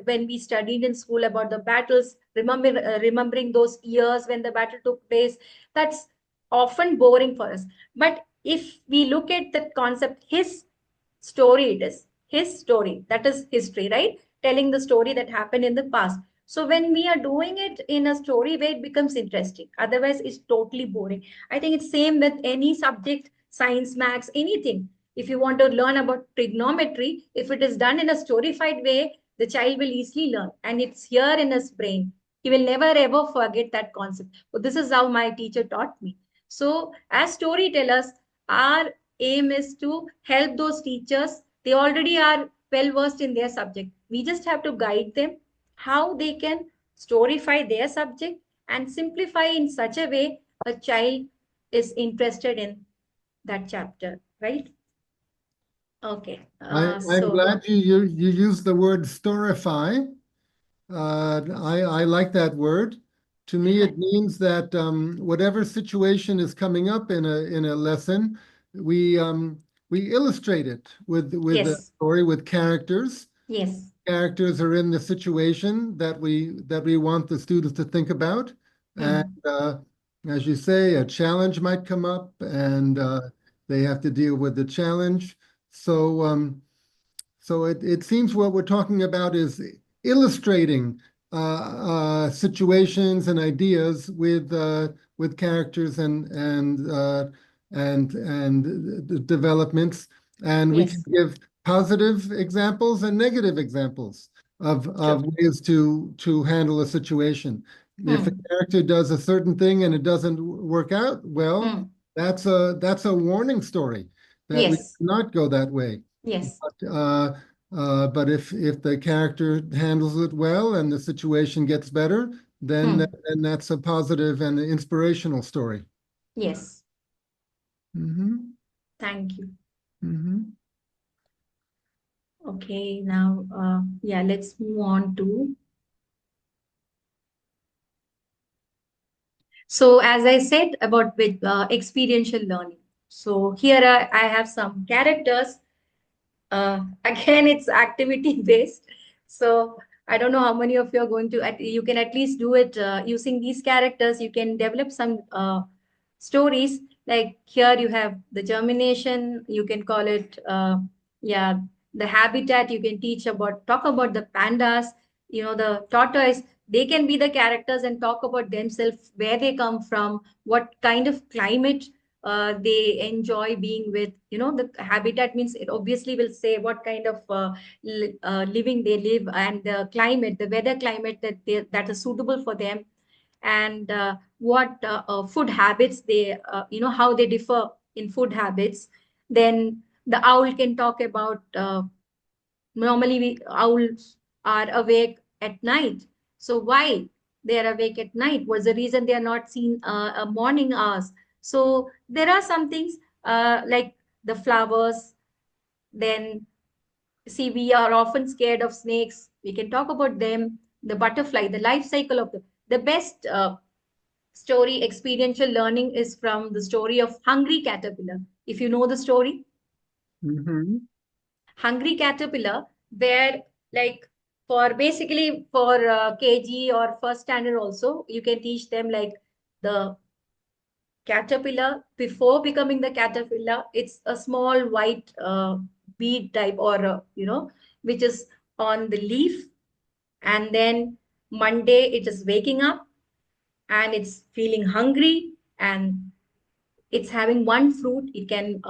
when we studied in school about the battles, remembering those years when the battle took place, that's often boring for us. But if we look at the concept, his story, it is his story, that is history, right? Telling the story that happened in the past. So when we are doing it in a story way, it becomes interesting. Otherwise, it's totally boring. I think it's same with any subject, science, maths, anything. If you want to learn about trigonometry, if it is done in a storified way, the child will easily learn, and it's here in his brain. He will never ever forget that concept. But this is how my teacher taught me. So as storytellers, our aim is to help those teachers. They already are well versed in their subject. We just have to guide them how they can storify their subject and simplify in such a way a child is interested in that chapter, right? Okay. I'm glad you used the word storify. I like that word. To me, it means that whatever situation is coming up in a lesson, we illustrate it with a Yes. story, with characters. Yes. Characters are in the situation that we want the students to think about, and as you say, a challenge might come up, and they have to deal with the challenge. So it seems what we're talking about is illustrating situations and ideas with characters and developments, and we Yes. can give positive examples and negative examples. of ways to handle a situation. If a Hmm. character does a certain thing and it doesn't work out, well, Hmm. that's a warning story that we Yes. cannot go that way. Yes. But if the character handles it well and the situation gets better, Hmm. then that's a positive and inspirational story. Yes. Hmm. Thank you. Hmm. Okay, now, yeah, let's move on to. So, as I said about with experiential learning. So here I have some characters. Again, it's activity based. So I don't know how many of you are going to, you can at least do it using these characters. You can develop some stories. Like here you have the germination, you can call it, yeah, the habitat. You can talk about the pandas, the tortoise. They can be the characters and talk about themselves, where they come from, what kind of climate they enjoy being with. The habitat means it obviously will say what kind of living they live, and the climate, the weather climate that is suitable for them, and what food habits they, how they differ in food habits. Then the owl can talk about, normally owls are awake at night. So why they are awake at night? What's the reason they are not seen morning hours? So there are some things like the flowers. Then see, we are often scared of snakes. We can talk about them. The butterfly, the life cycle of the best story experiential learning is from the story of Hungry Caterpillar. If you know the story, Hmm. Hungry Caterpillar, where, like, for basically for KG or first standard also, you can teach them like the caterpillar before becoming the caterpillar. It's a small white bead type, or which is on the leaf, and then Monday it is waking up and it's feeling hungry, and it's having one fruit. It can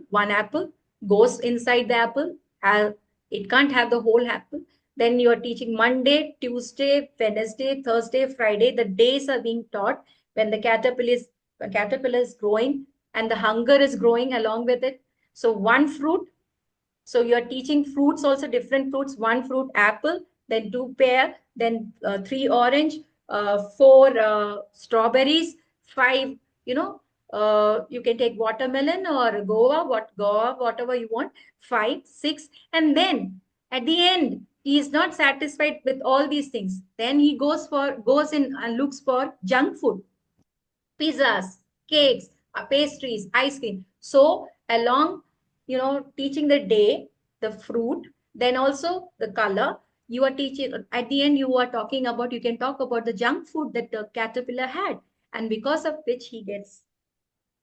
one apple goes inside the apple. uh, it can't have the whole apple. Then you're teaching Monday, Tuesday, Wednesday, Thursday, Friday. The days are being taught when the caterpillar is growing, and the hunger is growing along with it. So one fruit, so you're teaching fruits also, different fruits. One fruit, apple, then two pear, then three orange, four strawberries, five, you can take watermelon or guava, whatever you want, five, six. And then at the end, he is not satisfied with all these things. Then he goes in and looks for junk food, pizzas, cakes, pastries, ice cream. So along, teaching the day, the fruit, then also the color. You are teaching at the end. You are talking about. You can talk about the junk food that the caterpillar had, and because of which he gets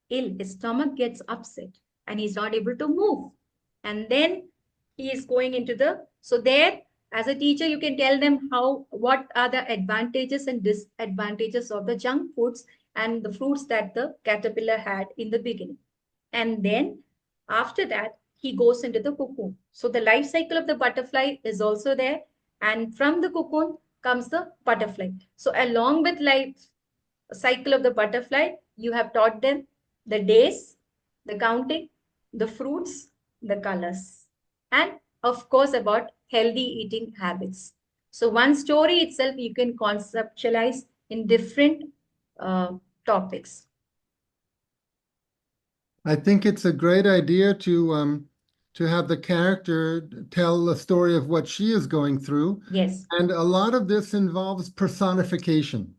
ill. His stomach gets upset, and he's not able to move. And then he is going into so there, as a teacher, you can tell them what are the advantages and disadvantages of the junk foods and the fruits that the caterpillar had in the beginning. And then after that, he goes into the cocoon. So the life cycle of the butterfly is also there. And from the cocoon comes the butterfly. So along with life cycle of the butterfly, you have taught them the days, the counting, the fruits, the colors, and of course about healthy eating habits. So one story itself you can conceptualize in different uh, topics. I think it's a great idea to have the character tell a story of what she is going through. Yes, And a lot of this involves personification,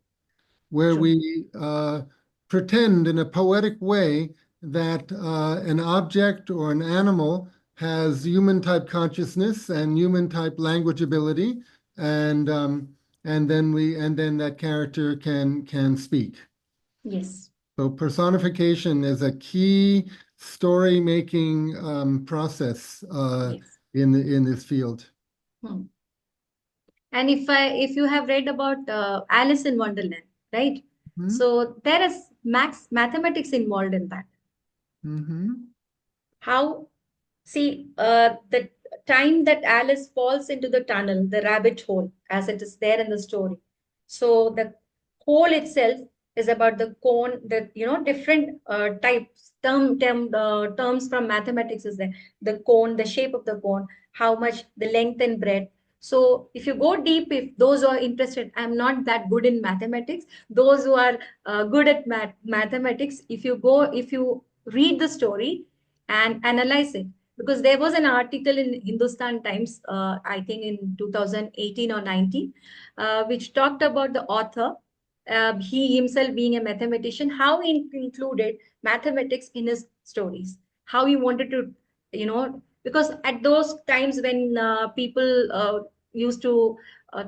where true. we pretend in a poetic way that an object or an animal has human type consciousness and human type language ability, and then that character can speak. Yes, So personification is a key story making process yes. in this field. Hmm. And if you have read about Alice in Wonderland, right? Hmm. So there is mathematics involved in that. Hmm. How, see, the time that Alice falls into the tunnel, the rabbit hole, as it is there in the story. So the hole itself is about the cone, the different types, terms from mathematics is there. The cone, the shape of the cone, how much the length and breadth. So if you go deep, if those who are interested, I'm not that good in mathematics. Those who are good at mathematics, if you read the story and analyze it, because there was an article in Hindustan Times, I think in 2018 or 19, which talked about the author, he himself being a mathematician, how he included mathematics in his stories, how he wanted to, because at those times when people used to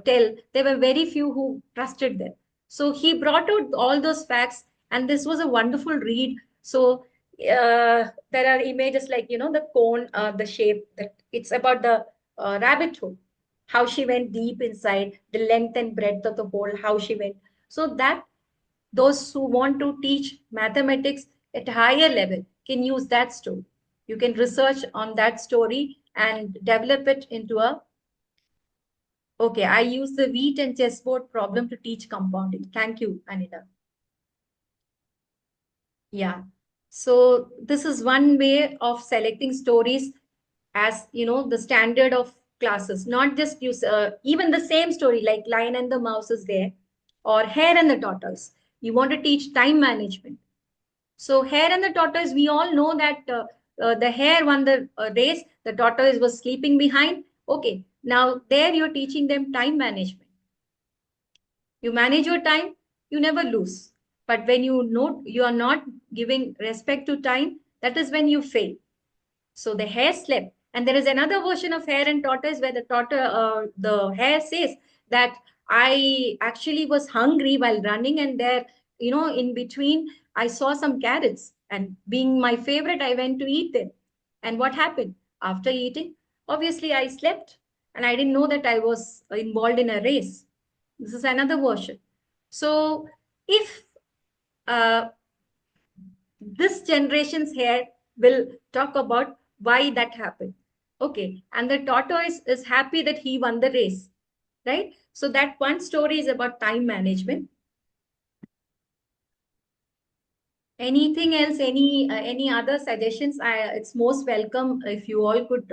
tell, there were very few who trusted them. So he brought out all those facts, and this was a wonderful read. So there are images like the cone, the shape, that it's about the rabbit hole, how she went deep inside, the length and breadth of the hole, how she went. So that those who want to teach mathematics at higher level can use that story. You can research on that story and develop it into a, okay, I use the wheat and chessboard problem to teach compounding. Thank you, Anita. Yeah. So this is one way of selecting stories as, the standard of classes, not just use, even the same story like Lion and the Mouse is there, or Hare and the Tortoise. You want to teach time management. So Hare and the Tortoise, we all know that the hare won the race, the tortoise was sleeping behind. Okay, now there you're teaching them time management. You manage your time, you never lose. But when you know you are not giving respect to time, that is when you fail. So the hare slept. And there is another version of Hare and Tortoise where the hare says that I actually was hungry while running, and there, in between, I saw some carrots. And being my favorite, I went to eat them. And what happened? After eating, obviously, I slept, and I didn't know that I was involved in a race. This is another version. So if uh, this generation's hair will talk about why that happened. Okay. And the tortoise is happy that he won the race, right? So that one story is about time management. Anything else? Any other suggestions? It's most welcome if you all could.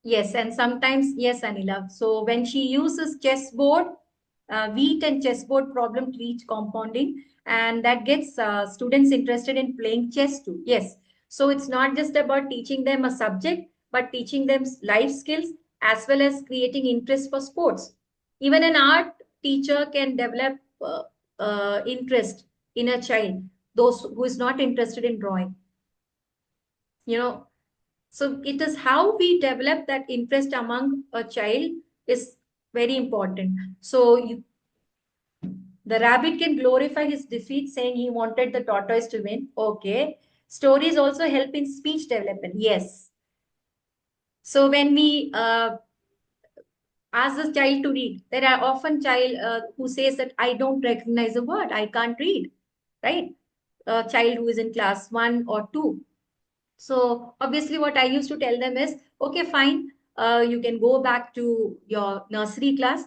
Yes, and sometimes yes, Anila. So when she uses chessboard, wheat and chessboard problem to teach compounding, and that gets students interested in playing chess too. Yes, so it's not just about teaching them a subject, but teaching them life skills as well as creating interest for sports. Even an art teacher can develop interest in a child, those who is not interested in drawing. You know, so it is how we develop that interest among a child is very important. So the rabbit can glorify his defeat, saying he wanted the tortoise to win. Okay. Stories also help in speech development. Yes. So when we ask the child to read, there are often child who says that I don't recognize a word, I can't read, right? A child who is in class 1 or 2. So obviously what I used to tell them is, okay, fine, you can go back to your nursery class,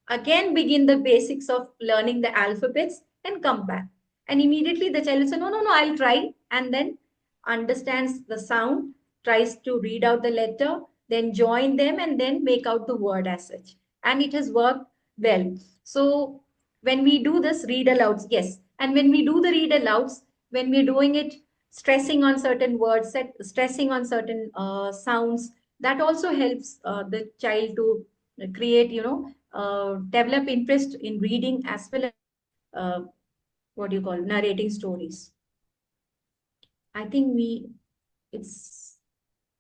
again begin the basics of learning the alphabets and come back. And immediately the child will say, no, no, no, I'll try. And then understands the sound, tries to read out the letter, then join them and then make out the word as such. And it has worked well. So when we do this read alouds, yes. And when we do the read alouds, when we're doing it stressing on certain words, stressing on certain sounds, that also helps the child to create, develop interest in reading as well as uh, what do you call narrating stories. I think it's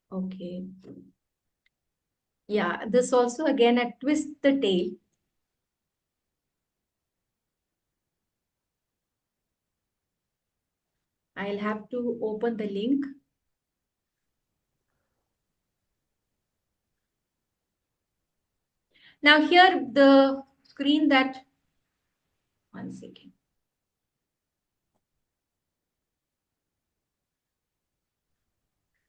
okay. Yeah, this also again a twist the tail. I'll have to open the link. Now here the screen that, one second.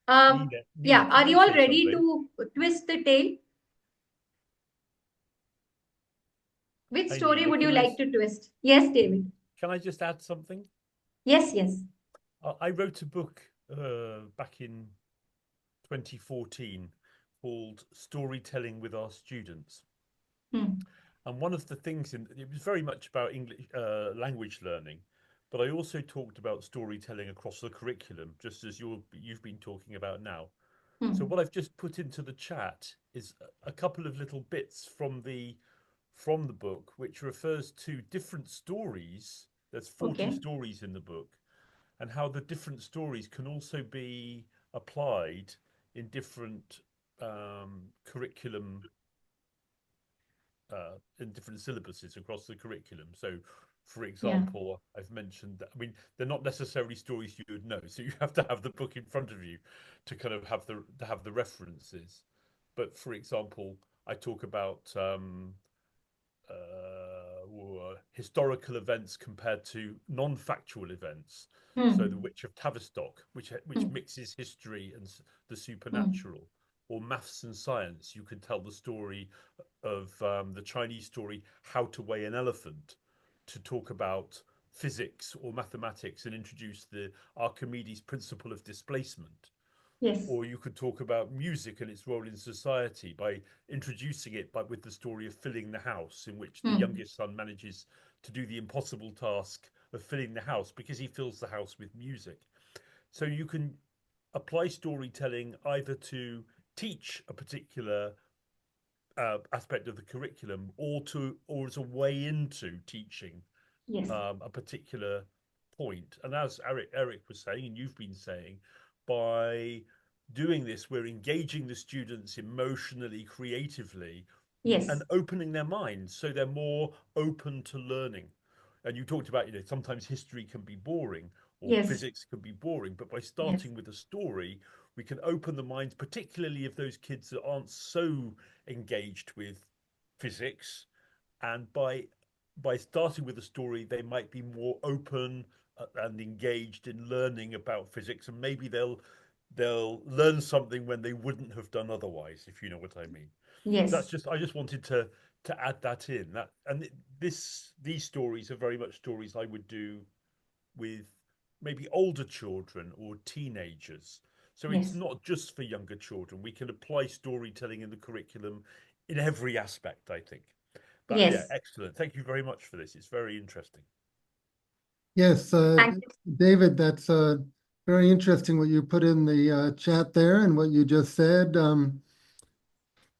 Uh, Neena, yeah, can are I you all say ready something? to twist the tail? Which Hey, story Neena, would you like to twist? Yes, David. can I just add something? Yes, yes. I wrote a book back in 2014 called Storytelling with Our Students. Hmm. And one of the things it was very much about English language learning, but I also talked about storytelling across the curriculum, just as you've been talking about now. So Hmm. what I've just put into the chat is a couple of little bits from the book, which refers to different stories. There's 40 Okay. stories in the book, and how the different stories can also be applied in different curriculum in different syllabuses across the curriculum. So, for Yeah. example, I've mentioned that, I mean, they're not necessarily stories you would know, so you have to have the book in front of you to kind of have the references. But for example, I talk about historical events compared to non-factual events. So the Hmm. Witch of Tavistock, which Hmm. mixes history and the Hmm. supernatural, or maths and science. You can tell the story of the Chinese story, How to Weigh an Elephant, to talk about physics or mathematics and introduce the Archimedes principle of displacement. Yes. Or you could talk about music and its role in society by introducing it, but with the story of filling the house, in which the Hmm. youngest son manages to do the impossible task of filling the house because he fills the house with music. So you can apply storytelling either to teach a particular aspect of the curriculum, or as a way into teaching Yes. a particular point. And as Eric was saying, and you've been saying, by doing this, we're engaging the students emotionally, creatively, and Yes. opening their minds so they're more open to learning. And you talked about, sometimes history can be boring or Yes. physics can be boring, but by Yes. starting with a story, we can open the minds, particularly of those kids that aren't so engaged with physics. And by starting with a story, they might be more open and engaged in learning about physics, and maybe they'll learn something when they wouldn't have done otherwise, if you know what I mean. So Yes. that's just I just wanted to add that in. That and these stories are very much stories I would do with maybe older children or teenagers. So it's Yes. not just for younger children. We can apply storytelling in the curriculum in every aspect, I think. But yeah, Yes. excellent. Thank you very much for this. It's very interesting. Yes, Thank you. David, that's very interesting what you put in the chat there and what you just said.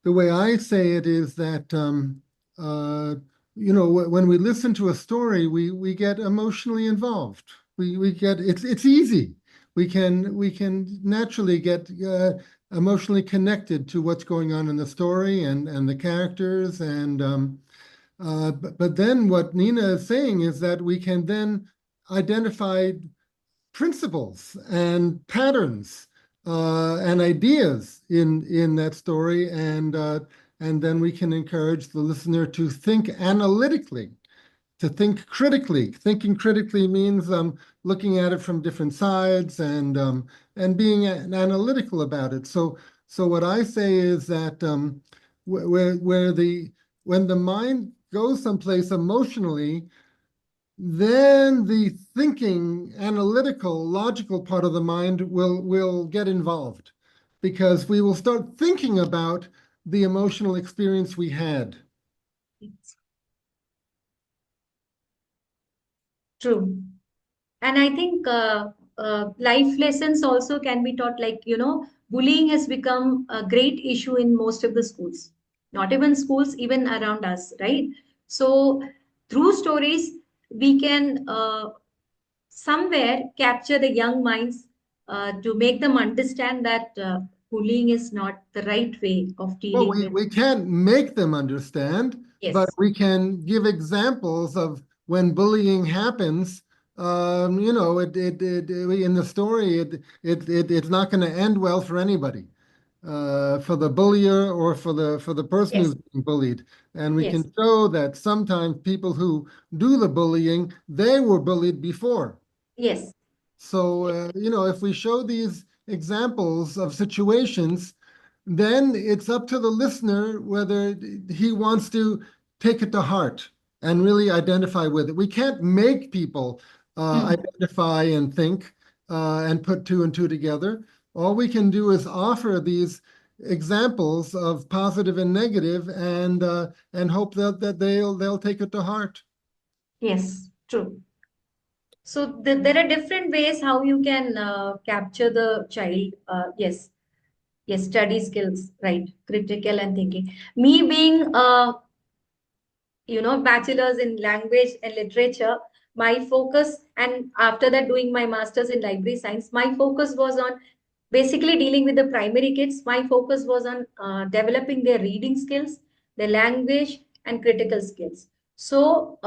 The way I say it is that uh, when we listen to a story, we get emotionally involved. We get it's easy. We can naturally get emotionally connected to what's going on in the story and the characters. And but then what Neena is saying is that we can then identify principles and patterns and ideas in that story, and then we can encourage the listener to think analytically, to think critically. Thinking critically means looking at it from different sides and being analytical about it. So what I say is that where the when the mind goes someplace emotionally, then the thinking, analytical, logical part of the mind will get involved because we will start thinking about the emotional experience we had. It's true. And I think life lessons also can be taught, like, bullying has become a great issue in most of the schools, not even schools, even around us, right? So through stories, we can somewhere capture the young minds to make them understand that bullying is not the right way of Well, dealing with. we can't make them understand, but Yes, we can give examples of when bullying happens. In the story, it's not going to end well for anybody, for the bullier or for the person yes, who's being bullied. And we can yes, show that sometimes people who do the bullying, they were bullied before. yes, So, if we show these examples of situations, then it's up to the listener whether he wants to take it to heart and really identify with it. We can't make people identify and think and put two and two together. All we can do is offer these examples of positive and negative, and hope that they'll take it to heart. Yes, true. So there are different ways how you can capture the child. Yes, yes, study skills, right? Critical and thinking. Me being bachelor's in language and literature, my focus, and after that doing my master's in library science, my focus was on basically dealing with the primary kids. My focus was on developing their reading skills, their language, and critical skills. So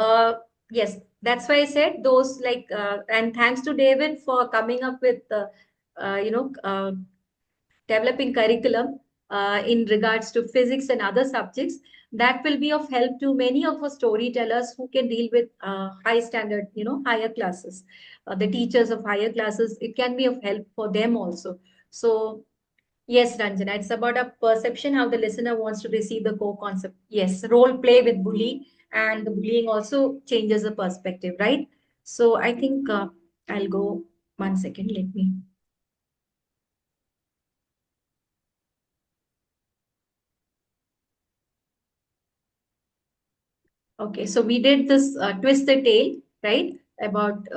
yes, that's why I said those, like, and thanks to David for coming up with developing curriculum in regards to physics and other subjects that will be of help to many of our storytellers who can deal with high standard, higher classes. The teachers of higher classes, it can be of help for them also. So yes, Ranjana, it's about a perception how the listener wants to receive the core concept. Yes, role play with bully, and the bullying also changes the perspective, right? So I think I'll go 1 second. Let me. Okay, so we did this twist the tail, right? About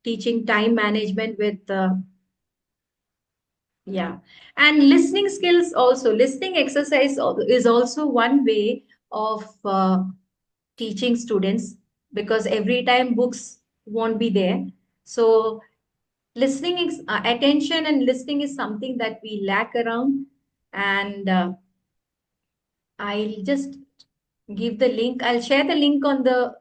teaching time management with, yeah. And listening skills also. Listening exercise is also one way of teaching students, because every time books won't be there. So listening, attention and listening is something that we lack around. And I'll just give the link. I'll share the link on the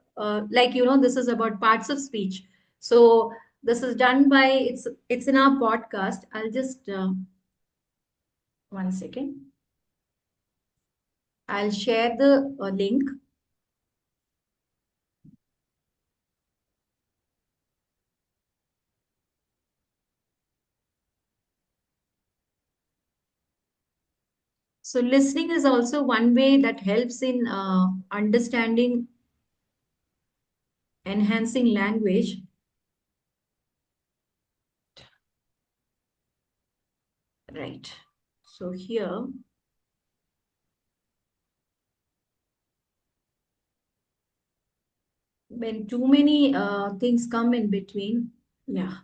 this is about parts of speech. So this is done by, it's in our podcast. I'll just 1 second. I'll share the link. So listening is also one way that helps in understanding, enhancing language. Right. So here, when too many things come in between, yeah.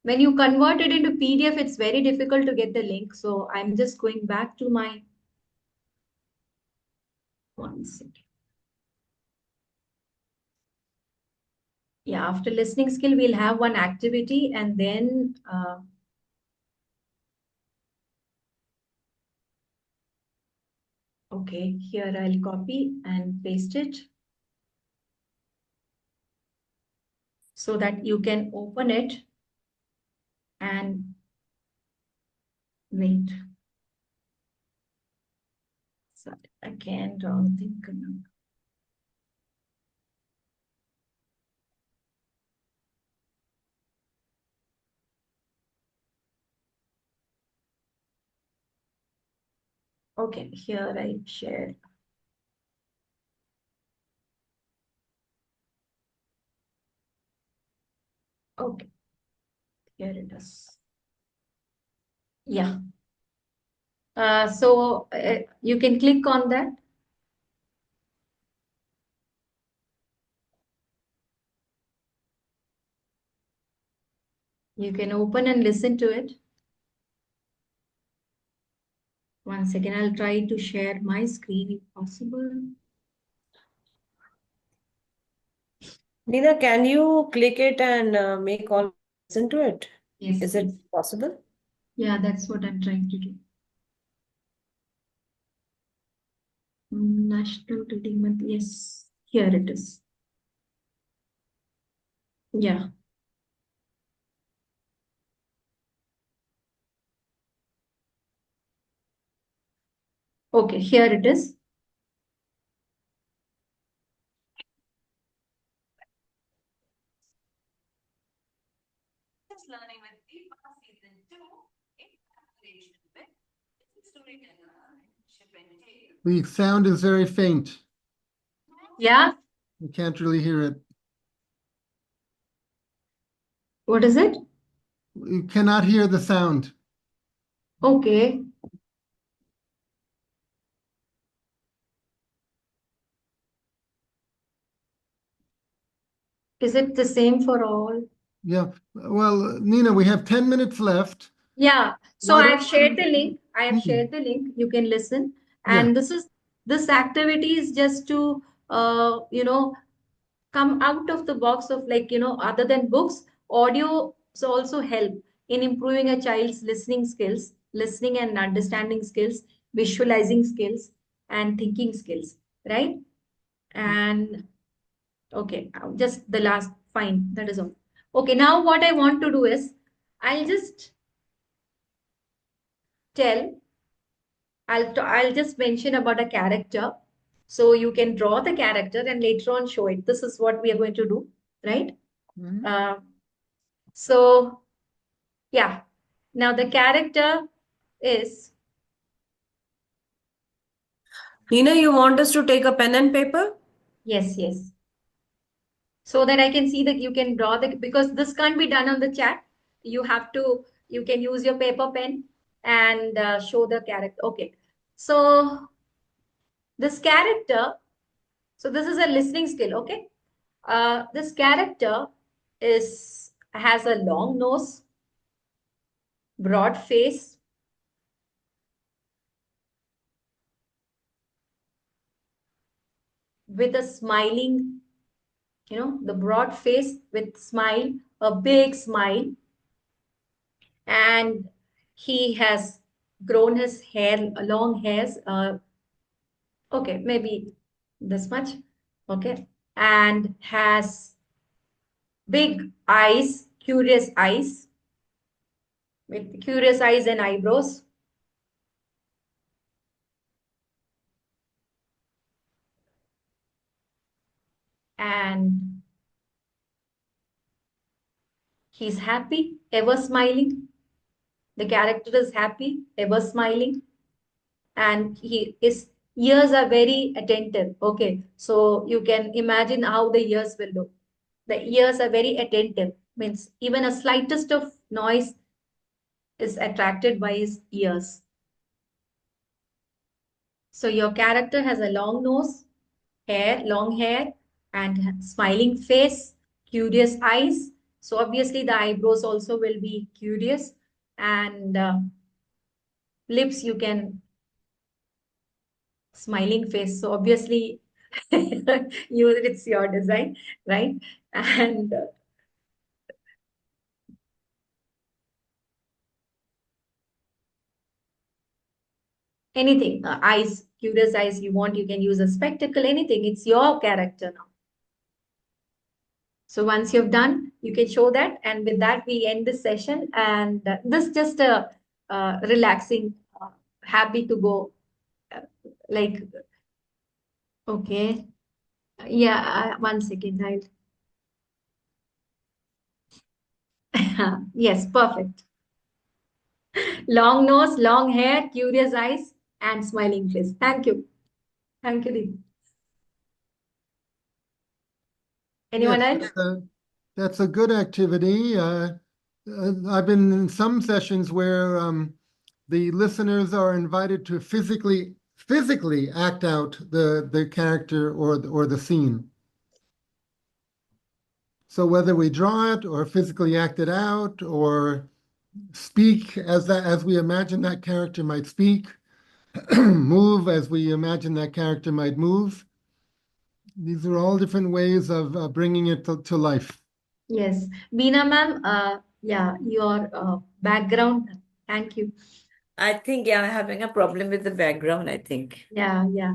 When you convert it into PDF, it's very difficult to get the link. So I'm just going back to my 1 second. Yeah, after listening skill, we'll have one activity, and then okay, here I'll copy and paste it so that you can open it and wait. So again, wrong thing. Okay, here I share. Okay, here it is. Yeah. So you can click on that. You can open and listen to it. 1 second, I'll try to share my screen if possible. Neena, can you click it and make all listen to it? Yes, Is it possible? yeah, that's what I'm trying to do. National Reading Month. Yes, here it is. Yeah. Okay, here it is. Learning with Deepa Season 2 in collaboration with storyteller and The sound is very faint. Yeah, We can't really hear it. what is it? You cannot hear the sound. Okay. Is it the same for all? Yeah. Well, Neena, we have 10 minutes left. Yeah. So Why I've don't shared the link. I have Hmm. shared the link. You can listen. Yeah. And this activity is just to come out of the box of, like, other than books, audio so also help in improving a child's listening skills, listening and understanding skills, visualizing skills, and thinking skills, right? And okay, just the last, fine, that is all. Okay, now what I want to do is I'll just tell, I'll just mention about a character. So you can draw the character and later on show it. This is what we are going to do, right? Mhm. So yeah. Now the character is, Neena, you want us to take a pen and paper? yes, yes. So that I can see that you can draw because this can't be done on the chat. You can use your paper pen and show the character. Okay. So this character, so this is a listening skill, okay? This character has a long nose, broad face, with a smiling, the broad face with smile, a big smile, and he has grown his hair, long hairs. Okay, maybe this much. Okay, and has big eyes, curious eyes, with curious eyes and eyebrows. And he's happy, ever smiling. The character is happy, ever smiling, and his ears are very attentive. Okay, so you can imagine how the ears will look. The ears are very attentive, means even a slightest of noise is attracted by his ears. So your character has a long nose, long hair, and smiling face, curious eyes. So obviously the eyebrows also will be curious, and lips, you can smiling face. So obviously it's your design, right? And anything, eyes, curious eyes, you want, you can use a spectacle, anything. It's your character now. So once you've done, you can show that. And with that, we end this session. And this just a relaxing, happy to go. Uh, like, okay. Yeah, 1 second. Yes, perfect. Long nose, long hair, curious eyes, and smiling face. Thank you. Thank you, Deep. Anyone Yes, else? that's a good activity. I've been in some sessions where the listeners are invited to physically act out the character or the scene. So whether we draw it or physically act it out or speak as we imagine that character might speak, move as we imagine that character might move. These are all different ways of bringing it to life. Yes. Beena ma'am, yeah, your background. Thank you. I think, yeah, I'm having a problem with the background, I think. Yeah, yeah.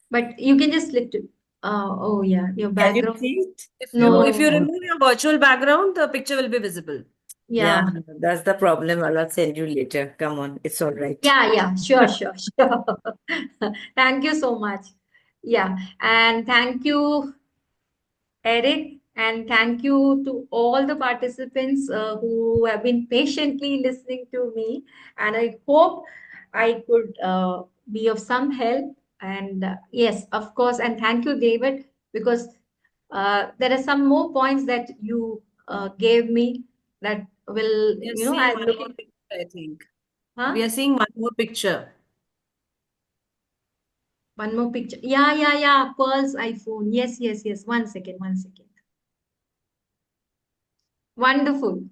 But you can just lift it. Oh, yeah, your Can you background. see it? If you No, remove your virtual background, the picture will be visible. Yeah, yeah. that's the problem. I'll send you later. Come on, it's all right. Yeah, yeah, sure, sure, sure. Thank you so much. Yeah, and thank you, Eric, And thank you to all the participants who have been patiently listening to me. And I hope I could be of some help. And yes, of course. And thank you, David, because there are some more points that you gave me that will, We are you know, seeing I'm one more looking. picture, I think. We Huh? are seeing one more picture. One more picture. Yeah, yeah, yeah. Pearl's iPhone. Yes, yes, yes. 1 second, 1 second. Wonderful.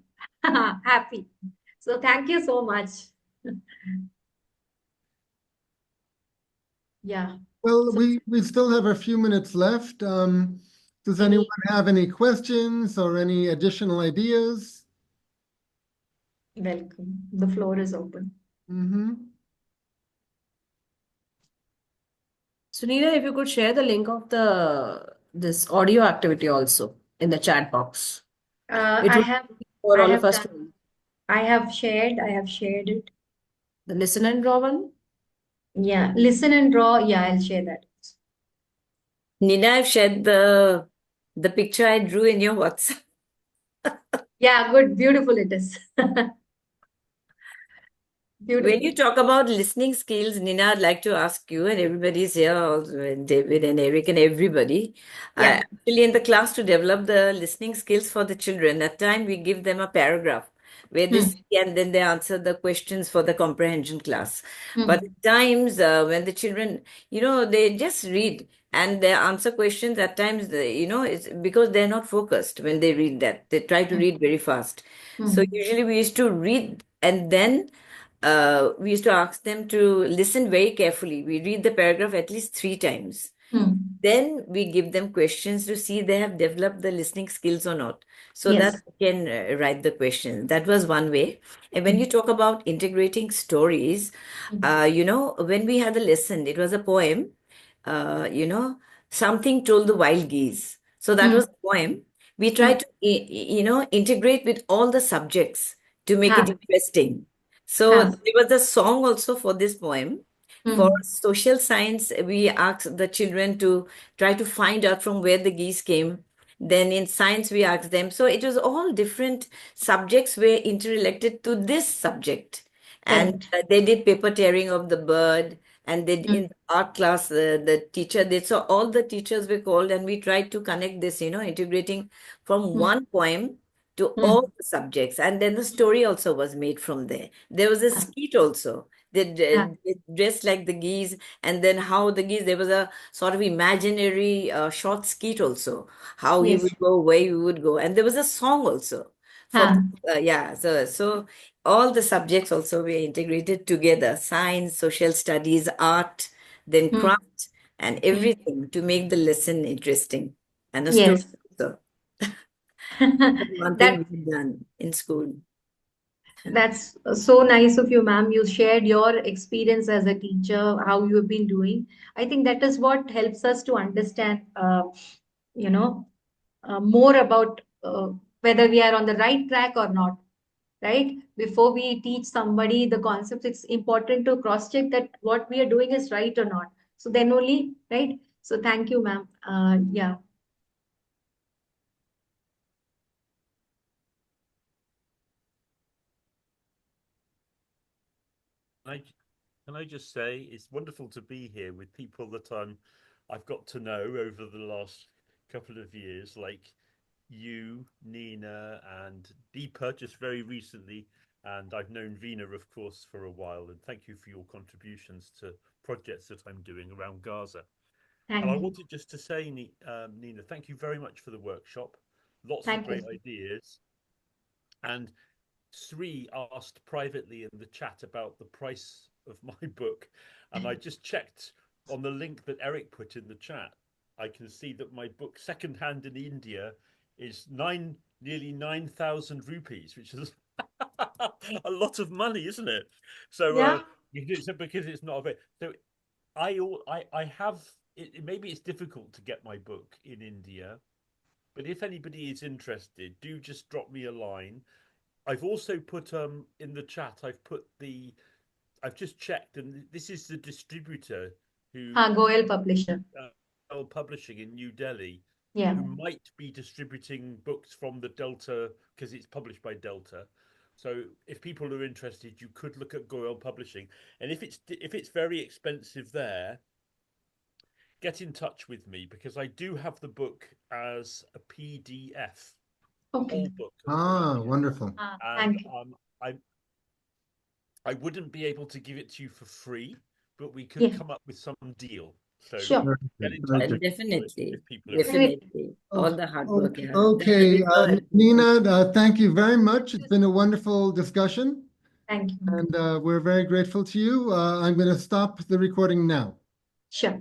Happy. So thank you so much. Yeah. Well, So we still have a few minutes left. Does anyone any have any questions or any additional ideas? welcome. The floor is open. Mm-hmm. So, Neena, if you could share the link of the this audio activity also in the chat box. It I would have be for I all of have us done. to I have shared it. the listen and draw one. Yeah. Listen and draw. Yeah, I'll share that. Nina, I've shared the picture I drew in your WhatsApp. Yeah, good. Beautiful it is. When Beautiful. you talk about listening skills, Nina, I'd like to ask you, and everybody's here, also, and David and Eric and everybody. Yeah. Actually, in the class to develop the listening skills for the children, at time we give them a paragraph where they Hmm. see and then they answer the questions for the comprehension class. But Hmm. at times when the children, they just read and they answer questions. At times, it's because they're not focused when they read that. They try to Hmm. read very fast. So Hmm. usually we used to read and then we used to ask them to listen very carefully. We read the paragraph at least 3 times. Hmm. Then we give them questions to see they have developed the listening skills or not. So that Yes. they can write the question. That was one way. And when Hmm. you talk about integrating stories, Hmm. when we had a lesson, it was a poem, uh, you know, something told the wild geese. So that Hmm. was a poem. We Hmm. tried to, integrate with all the subjects to make it Ha. interesting. So Ha. there was a song also for this poem. For Hmm. social science, we asked the children to try to find out from where the geese came. Then in science, we asked them. So it was all different subjects were interrelated to this subject. And Correct. they did paper tearing of the bird. And they Hmm. in the art class, the teacher did. So all the teachers were called, and we tried to connect this, integrating from Hmm. one poem to Hmm. all the subjects. And then the story also was made from there. There was a Ha. skit also. Ha. They dressed like the geese, and then how the geese, there was a sort of imaginary short skit also, how he Yes. would go, where he would go. And there was a song also for Ha. yeah. So all the subjects also were integrated together: science, social studies, art, then Hmm. craft, and Hmm. everything to make the lesson interesting. And a story Yes. also. That's one thing That we've done in school. that's so nice of you, ma'am. You shared your experience as a teacher, how you have been doing. I think that is what helps us to understand, you know, more about whether we are on the right track or not. Right? Before we teach somebody the concepts, it's important to cross-check that what we are doing is right or not. So then only, right? So thank you, ma'am. Yeah. I can I just say it's wonderful to be here with people that I've got to know over the last couple of years, like you, Nina, and Deepa just very recently, and I've known Vina, of course, for a while. And thank you for your contributions to projects that I'm doing around Gaza. And I Thank you. wanted just to say, Nina, thank you very much for the workshop. Lots of Thank you. great ideas. And Sri asked privately in the chat about the price of my book, and I just checked on the link that Eric put in the chat. I can see that my book, Secondhand in India, is nearly 9,000 rupees, which is a lot of money, isn't it? So, Yeah. because it's not a bit. So, I have. Maybe it's difficult to get my book in India, but if anybody is interested, do just drop me a line. I've also put in the chat. I've just checked, and this is the distributor who Ha, Goel Publisher. Publishing in New Delhi. Yeah. who might be distributing books from the Delta because it's published by Delta. So if people are interested, you could look at Goyle Publishing, and if it's very expensive there, get in touch with me because I do have the book as a PDF, the Okay. whole book as a Ah, PDF, wonderful. and Thank you. I wouldn't be able to give it to you for free, but we could Yeah. come up with some deal. So Sure. Very get good, in very touch good. with me Definitely, if people are interested. definitely. All Oh, the hard work, yeah. okay, Definitely go ahead. Neena, thank you very much. It's been a wonderful discussion, Thank you. and we're very grateful to you. I'm going to stop the recording now. Sure.